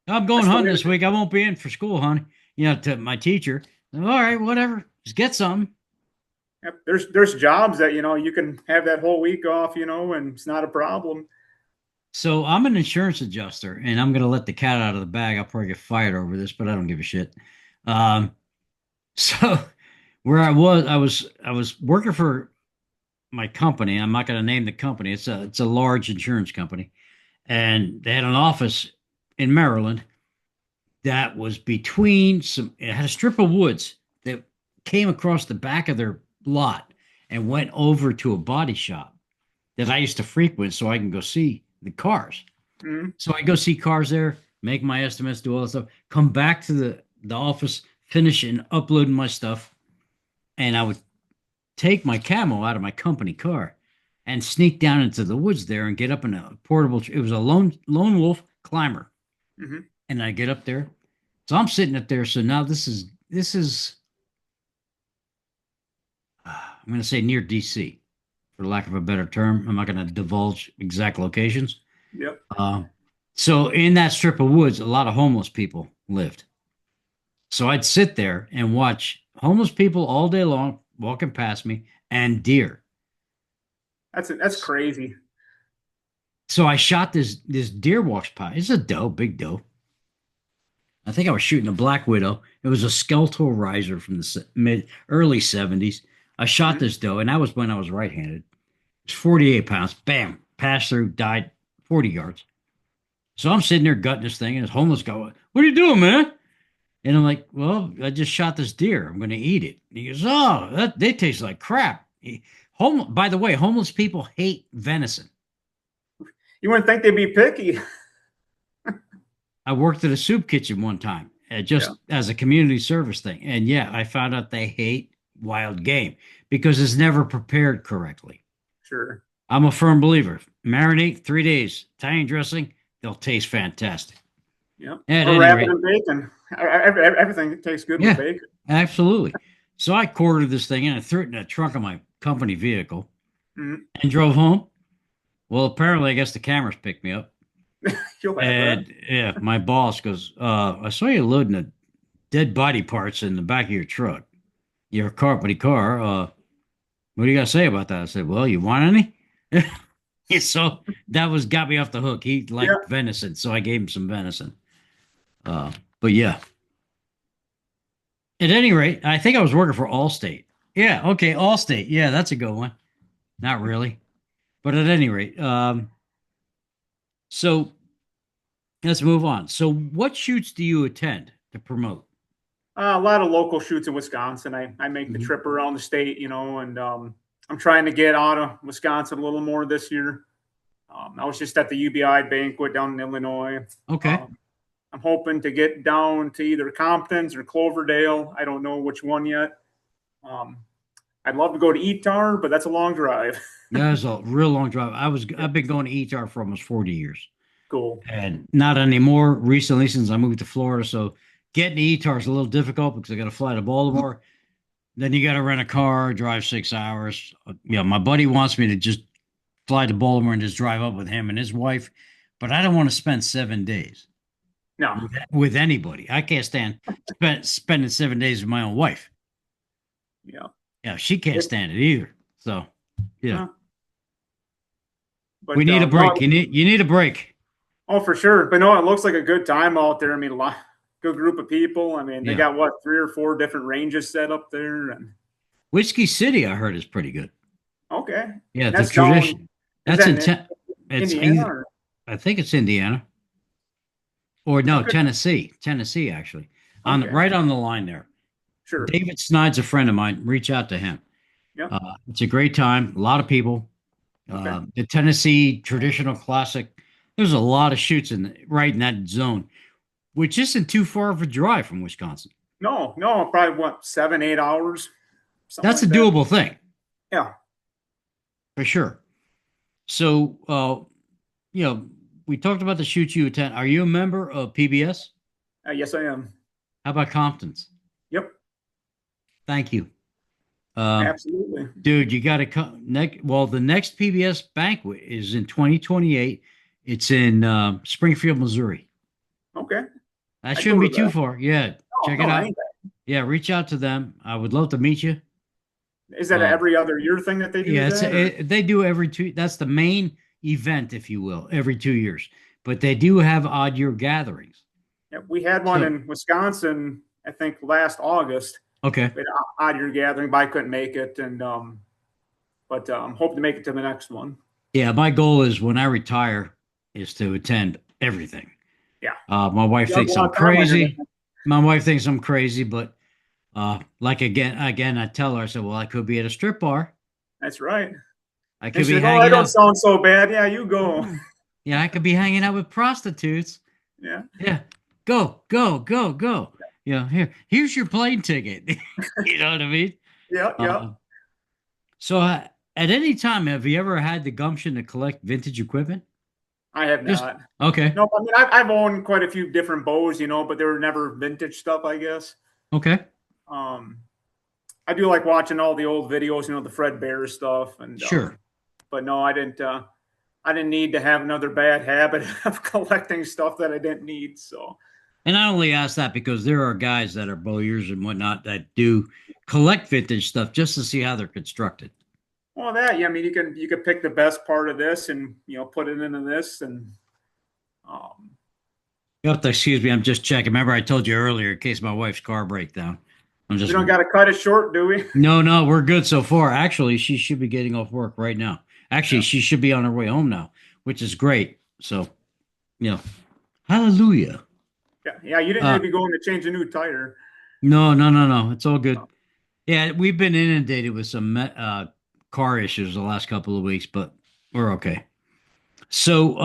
I'm going hunting this week. I won't be in for school, honey. To my teacher. All right, whatever. Just get something. Yep. There's jobs that you can have that whole week off, and it's not a problem. So I'm an insurance adjuster, and I'm gonna let the cat out of the bag. I'll probably get fired over this, but I don't give a shit. So where I was working for my company. I'm not gonna name the company. It's a large insurance company, and they had an office in Maryland that was between it had a strip of woods that came across the back of their lot and went over to a body shop that I used to frequent so I can go see the cars. Mm-hmm. So I go see cars there, make my estimates, do all that stuff, come back to the office, finish and uploading my stuff. And I would take my camo out of my company car and sneak down into the woods there and get up in a portable, it was a lone wolf climber. Mm-hmm. And I get up there. So I'm sitting up there. So now this is I'm going to say near DC, for lack of a better term. I'm not going to divulge exact locations. Yep. So in that strip of woods, a lot of homeless people lived. So I'd sit there and watch homeless people all day long walking past me and deer. That's crazy. So I shot this deer walks by. It's a doe, big doe. I think I was shooting a black widow. It was a skeletal riser from the early 70s. I shot this doe, and that was when I was right-handed. It was 48 pounds. Bam. Passed through, died 40 yards. So I'm sitting there gutting this thing, and this homeless guy, "What are you doing, man?" And I'm like, "Well, I just shot this deer. I'm going to eat it." And he goes, "Oh, they taste like crap." By the way, homeless people hate venison. You wouldn't think they'd be picky. I worked at a soup kitchen one time, as a community service thing. And I found out they hate wild game because it's never prepared correctly. Sure. I'm a firm believer. Marinate 3 days, Italian dressing, they'll taste fantastic. Yeah. Or wrap it in bacon. Everything tastes good with bacon. Absolutely. So I quartered this thing in and threw it in the trunk of my company vehicle and drove home. Well, apparently, I guess the cameras picked me up. And my boss goes, "I saw you loading the dead body parts in the back of your truck, your company car. What do you got to say about that?" I said, "Well, you want any?" So that got me off the hook. He liked venison, so I gave him some venison. But yeah. At any rate, I think I was working for Allstate. Yeah, okay, Allstate. Yeah, that's a good one. Not really, but at any rate, so let's move on. So, what shoots do you attend to promote? A lot of local shoots in Wisconsin. I make the Mhm. trip around the state, and I'm trying to get out of Wisconsin a little more this year. I was just at the UBI banquet down in Illinois. Okay. Um, I'm hoping to get down to either Compton's or Cloverdale. I don't know which one yet. Um, I'd love to go to Etar, but that's a long drive. That's a real long drive. I've been going to ETR for almost 40 years. Cool. And not anymore recently since I moved to Florida. So getting to ETAR is a little difficult because I got to fly to Baltimore. Then you got to rent a car, drive 6 hours. My buddy wants me to just fly to Baltimore and just drive up with him and his wife, but I don't want to spend 7 days No. with anybody. I can't stand spending 7 days with my own wife. Yeah. Yeah, she can't stand it either. So, yeah, Uh, we but need a break. no, You need a break. oh, for sure. But no, it looks like a good time out there. I mean, a lot, good group of people. I mean, they Yeah, got what, 3 or 4 different ranges set up there, and Whiskey City, I heard is pretty good. okay, Yeah, the that's down. tradition. Is That's that in in it's Indiana? either, Or, I think it's Indiana or no, okay, Tennessee actually. okay, Right on the line there. sure. David Snide's a friend of mine. Reach out to him. Yep. It's a great time. A lot of people. Okay. The Tennessee traditional classic. There's a lot of shoots right in that zone, which isn't too far of a drive from Wisconsin. No, no, probably what, 7, 8 hours, something That's a like that. doable thing Yeah. for sure. So, you know, we talked about the shoots you attend. Are you a member of PBS? Yes, I am. How about Compton's? Yep. Thank you. Um, Absolutely. Dude, you got to come next. Well, the next PBS banquet is in 2028. It's in Springfield, Missouri. Okay. That I shouldn't go be to too that. far. Yeah, No, check no, it I out. ain't. Yeah, reach out to them. I would love to meet you. Is that a Uh, every other year thing that they do yeah, that, or? they do every two. That's the main event, if you will, every 2 years. But they do have odd year gatherings. Yeah, we had one So, in Wisconsin, I think last August. okay. We had an odd year gathering, but I couldn't make it, and but I'm hoping to make it to the next one. Yeah, my goal is when I retire is to attend everything. Yeah, My wife you have a thinks lot I'm of time on your crazy. hands. My wife thinks I'm crazy, but like again, I tell her, I said, well, I could be at a strip bar. That's right. I And could she's be like, "Oh, that hanging don't out. sound so bad. Yeah, you go." Yeah, I could be hanging out with prostitutes. Yeah, Yeah, go, go, go, go. Yeah, here's your plane ticket. You know what I mean? yeah, yeah. Uh, so, at any time, have you ever had the gumption to collect vintage equipment? I have Just not. okay, No, I mean I've owned quite a few different bows, but they were never vintage stuff, I guess. okay, Um, I do like watching all the old videos, the Fred Bear stuff, and sure. but no, I didn't. I didn't need to have another bad habit of collecting stuff that I didn't need. So, And I only ask that because there are guys that are bowyers and whatnot that do collect vintage stuff just to see how they're constructed. well, that yeah, I mean, you can pick the best part of this and put it into this, and um, You have to excuse me. I'm just checking. Remember, I told you earlier in case my wife's car breaks down. I'm we just don't got to cut it short, do we? no, we're good so far. Actually, she should be getting off work right now. Actually, Yeah, she should be on her way home now, which is great. So, you know, hallelujah. yeah, yeah. You didn't need Uh, to be going to change a new tire. no. It's all good. Yeah, we've been inundated with some car issues the last couple of weeks, but we're okay. So,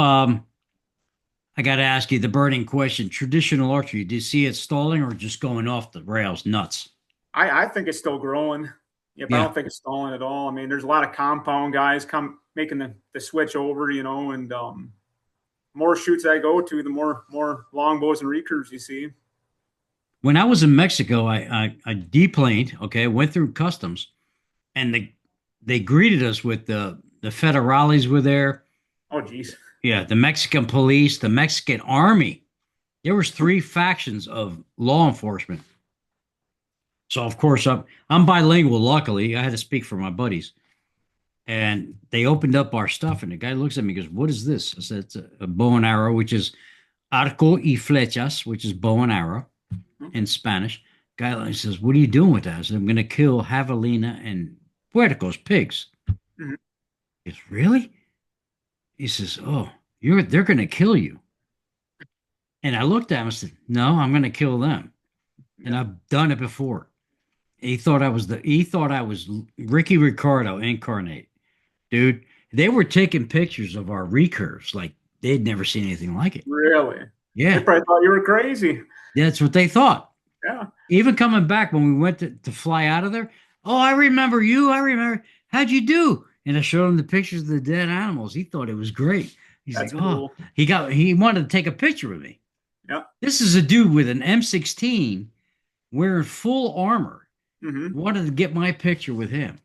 I got to ask you the burning question: traditional archery. Do you see it stalling or just going off the rails nuts? I think it's still growing. Yep, I Yeah. don't think it's stalling at all. I mean, there's a lot of compound guys come making the switch over, and more shoots I go to, the more longbows and recurves you see. When I was in Mexico, I deplaned. Okay, went through customs, and they greeted us with the federales were there. Oh, geez. Yeah, the Mexican police, the Mexican army. There was three factions of law enforcement. So of course I'm bilingual. Luckily, I had to speak for my buddies, and they opened up our stuff, and the guy looks at me and goes, "What is this?" I said, "It's a bow and arrow, which is arco y flechas, which is bow and arrow Hmm. in Spanish." Guy says, "What are you doing with that?" I said, "I'm going to kill javelina and puercos, pigs." Mhm. He goes, "Really?" He says, "Oh, they're going to kill you." And I looked at him and said, "No, I'm going to kill them." And Yeah. I've done it before. He thought I was Ricky Ricardo incarnate. Dude, they were taking pictures of our recurves like they'd never seen anything like it. Really? They Yeah, probably thought you were crazy. that's what they thought. Yeah. Even coming back when we went to fly out of there, oh, I remember you. I remember. How'd you do? And I showed him the pictures of the dead animals. He thought it was great. He's That's like, oh, cool. he wanted to take a picture with me. Yeah. This is a dude with an M16 wearing full armor. Hmm. Wanted to get my picture with him.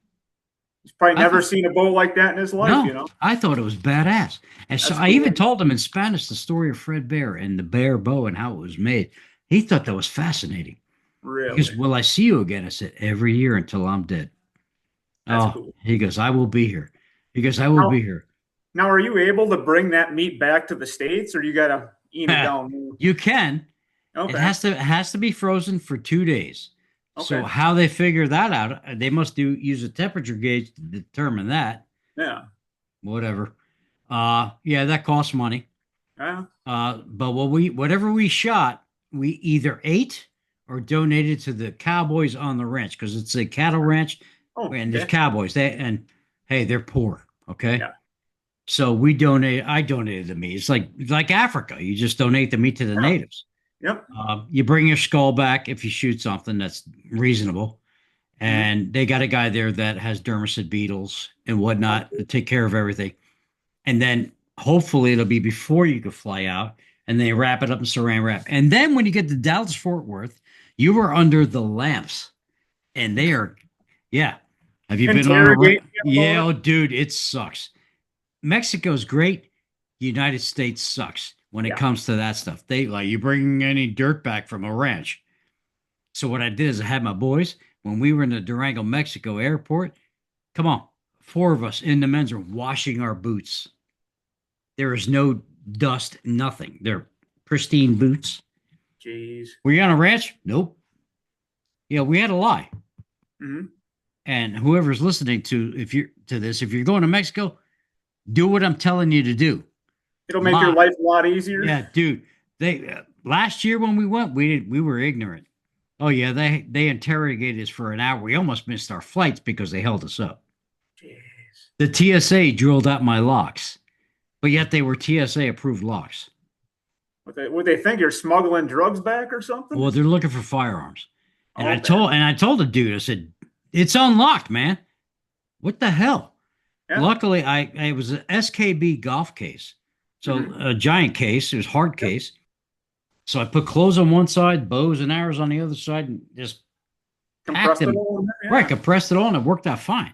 He's probably I never thought, seen a bow like that in his life, no, I thought it was badass. And so That's I even cool. told him in Spanish the story of Fred Bear and the bear bow and how it was made. He thought that was fascinating. He goes, Really? "Will I see you again?" I said, "Every year until I'm dead." That's Oh, cool. he goes, "I will be here." He goes, "I will Now, be here." now, are you able to bring that meat back to the States or you got to eat it down? You can. It Okay. has to be frozen for 2 days. So Okay. how they figure that out? They must use a temperature gauge to determine that. Yeah. Whatever. Yeah, that costs money. Yeah. But whatever we shot, we either ate or donated to the cowboys on the ranch because it's a cattle ranch Oh, and there's okay. cowboys. Hey, they're poor. Okay. Yeah. So I donated the meat. It's like Africa. You just donate the meat to the Yeah. natives. Yep. You bring your skull back if you shoot something that's reasonable. Hmm. And they got a guy there that has dermicid beetles and whatnot to take care of everything. And then hopefully it'll be before you can fly out. And they wrap it up in saran wrap. And then when you get to Dallas Fort Worth, you are under the lamps, and they are, yeah. Have you been on a? Interrogate him about Yeah, it. oh, dude, it sucks. Mexico's great. United States sucks when it Yeah. comes to that stuff. They like you bring any dirt back from a ranch. So what I did is I had my boys when we were in the Durango, Mexico airport. Come on, four of us in the men's room washing our boots. There is no dust, nothing. They're pristine boots. Jeez. Were you on a ranch? Nope. Yeah, we had to lie. Hmm. And whoever's listening if you're going to Mexico, do what I'm telling you to do. It'll make your Lie. life a lot easier. Yeah, dude. They last year when we went, we were ignorant. Oh yeah, they interrogated us for an hour. We almost missed our flights because they held us up. Jeez. The TSA drilled out my locks, but yet they were TSA approved locks. Would they think you're smuggling drugs back or something? Well, they're looking for firearms. And I Okay. told and I told the dude, I said, "It's unlocked, man. What the hell?" Yeah. Luckily, I it was an SKB golf case. So Hmm. a giant case, it was hard Yep. case. So I put clothes on one side, bows and arrows on the other side, and just packed Compressed it them. all in there. Right, Yeah. compressed it all, and it worked out fine.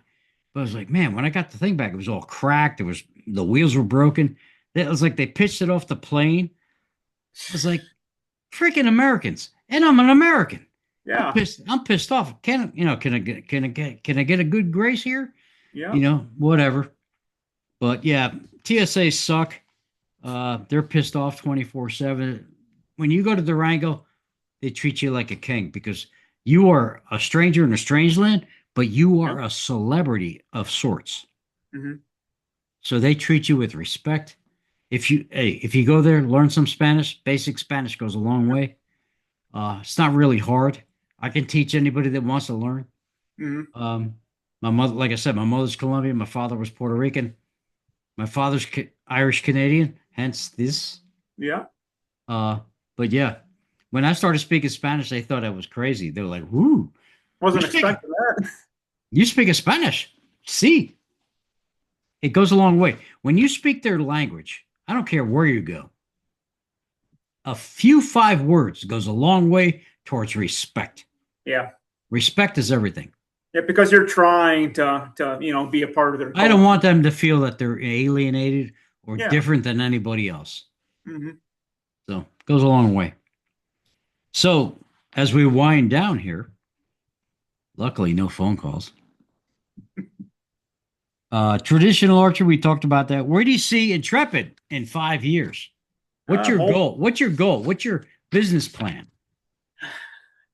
But I was like, man, when I got the thing back, it was all cracked. The wheels were broken. It was like they pitched it off the plane. I was like, freaking Americans, and I'm an American. I'm Yeah. pissed. I'm pissed off. Can I get a good grace here? Yeah. Whatever. But yeah, TSA suck. They're pissed off 24/7. When you go to Durango, they treat you like a king because you are a stranger in a strange land, but you Yeah. are a celebrity of sorts. Hmm. So they treat you with respect. If you go there, learn some Spanish. Basic Spanish goes a long way. It's not really hard. I can teach anybody that wants to learn. Hmm. Um, my mother, like I said, my mother's Colombian. My father was Puerto Rican. My father's Irish Canadian, hence this. Yeah. Uh, but yeah, when I started speaking Spanish, they thought I was crazy. They were like, "Whoo, you Wasn't speak expecting that. you speak Spanish? See, it goes a long way. When you speak their language, I don't care where you go. A few 5 words goes a long way towards respect. Yeah. Respect is everything. Yeah. Because you're trying to be a part of their I don't culture. want them to feel that they're alienated or Yeah. different than anybody else. Hmm. So it goes a long way. So as we wind down here, luckily no phone calls. Traditional archery, we talked about that. Where do you see Intrepid in 5 years? What's your Hope goal? What's your goal? What's your business plan?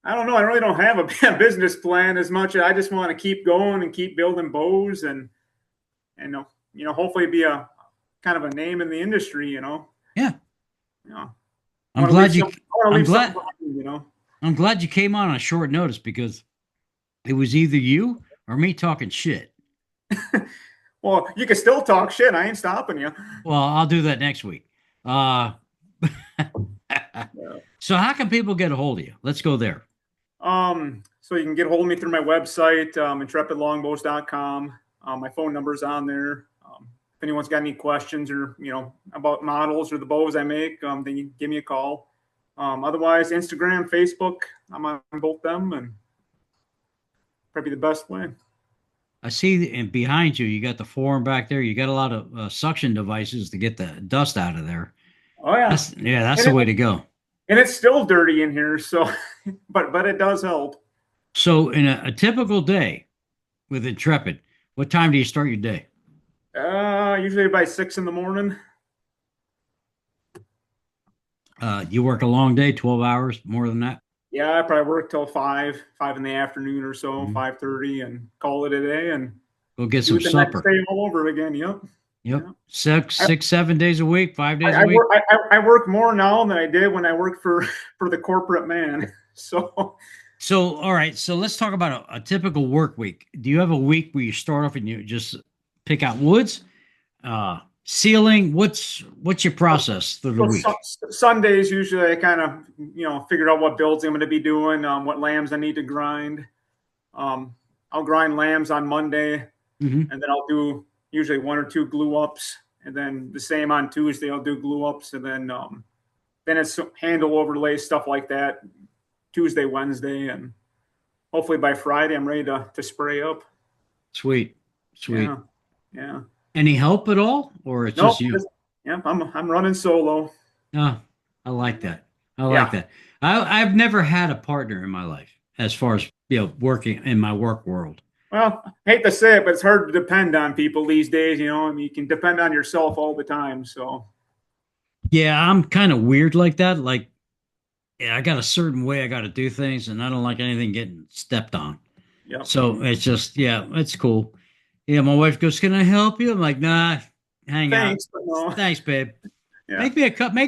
I don't know. I really don't have a business plan as much. I just want to keep going and keep building bows and hopefully be a kind of a name in the industry. Yeah. You know, I I'm want to leave glad you. some. I want to I'm leave something glad. behind. I'm glad you came on short notice because it was either you or me talking shit. Well, you can still talk shit. I ain't stopping you. Well, I'll do that next week. Uh, Yeah. so how can people get a hold of you? Let's go there. So you can get a hold of me through my website, intrepidlongbows.com. My phone number's on there. If anyone's got any questions or, about models or the bows I make, then you give me a call. Otherwise, Instagram, Facebook, I'm on both them, and probably the best way. I see, and behind you, you got the form back there. You got a lot of suction devices to get the dust out of there. Oh yeah, That's and the way to go. and it's still dirty in here, so but it does help. So, in a typical day with Intrepid, what time do you start your day? Usually by 6 in the morning. You work a long day, 12 hours, more than that? Yeah, I probably work till 5 in the afternoon or so, Mhm. 5:30, and call it a day, and Go get do some it the next supper. day all over again. Yep. Yep. Yeah. Six, I, 7 days a week, 5 days a I week. work I work more now than I did when I worked for the corporate man. So So, all right. So let's talk about a typical work week. Do you have a week where you start off and you just pick out woods, sealing? What's your process through the week? Sundays usually I kind of figure out what builds I'm going to be doing, what lambs I need to grind. I'll grind lambs on Monday, Hmm. and then I'll do usually one or two glue ups, and then the same on Tuesday I'll do glue ups, and then it's handle overlay stuff like that. Tuesday, Wednesday, and hopefully by Friday I'm ready to spray up. Sweet, Yeah, sweet. yeah. Any help at all, or it's Nope. just you? Yeah, I'm running solo. Oh, I like that. I like Yeah. that. I've never had a partner in my life as far as working in my work world. Well, I hate to say it, but it's hard to depend on people these days. I mean, you can depend on yourself all the time. So, Yeah, I'm kind of weird like that. Like, yeah, I got a certain way I got to do things, and I don't like anything getting stepped on. yep. So it's just, yeah, it's cool. Yeah, my wife goes, "Can I help you?" I'm like, "Nah, hang out. Thanks, but no. Thanks, babe. Yeah. Make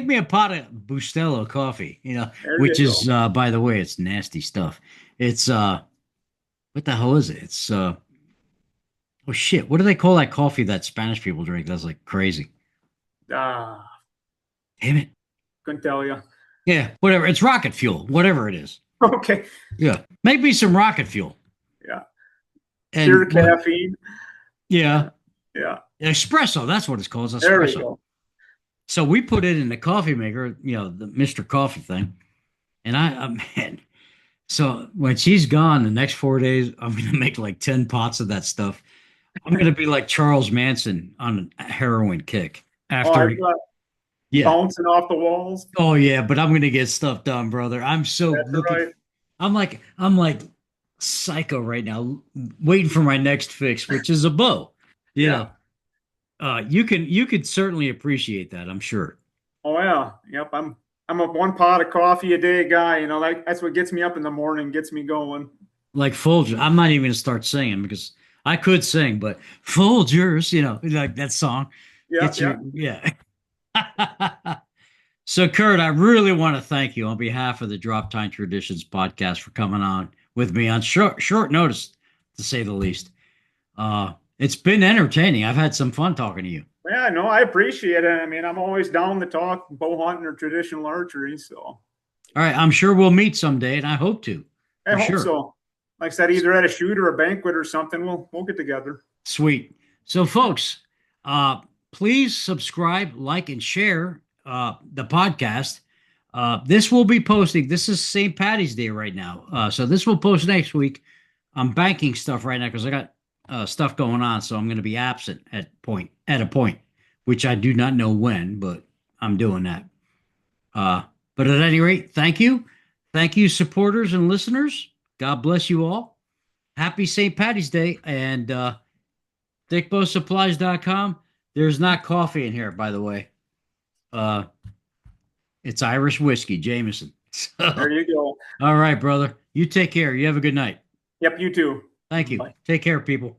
me a pot of Bustelo coffee, There you which is, go. by the way, it's nasty stuff. It's, what the hell is it? It's, oh shit, what do they call that coffee that Spanish people drink? That's like crazy. Ah, Damn it. couldn't tell you. Yeah, whatever. It's rocket fuel, whatever it is. Okay. Yeah, make me some rocket fuel. Yeah. Pure And what? caffeine. Yeah, Yeah. espresso. That's what it's called. It's There we espresso. go. So we put it in the coffee maker, the Mr. Coffee thing. And man, so when she's gone the next 4 days, I'm going to make like 10 pots of that stuff. I'm going to be like Charles Manson on a heroin kick Oh, I after, got yeah. bouncing off the walls. Oh yeah, but I'm going to get stuff done, brother. I'm so That's looking, right. I'm like psycho right now, waiting for my next fix, which is a bow, you Yeah. know. You could certainly appreciate that, I'm sure. Oh yeah. Yep. I'm a one pot of coffee a day guy. That's what gets me up in the morning, gets me going. Like Folgers. I'm not even gonna start singing because I could sing, but Folgers, like that song Yeah. gets Yeah. you, yeah. So, Kurt, I really want to thank you on behalf of the Drop Time Traditions podcast for coming on with me on short notice, to say the least. It's been entertaining. I've had some fun talking to you. Yeah, no, I appreciate it. I mean, I'm always down to talk bow hunting or traditional archery. So All right, I'm sure we'll meet someday, and I hope to, I for hope sure. so. Like I said, either at a shoot or a banquet or something, we'll get together. Sweet. So, folks, please subscribe, like, and share the podcast. This will be posting. This is St. Patty's Day right now. So this will post next week. I'm banking stuff right now because I got stuff going on. So I'm going to be absent at a point, which I do not know when, but I'm doing that. But at any rate, thank you. Thank you, supporters and listeners. God bless you all. Happy St. Patty's Day. And thickbowsupplies.com. There's not coffee in here, by the way. It's Irish whiskey, Jameson. There So, you go. all right, brother. You take care. You have a good night. Yep, you too. Thank you. Bye. Take care, people.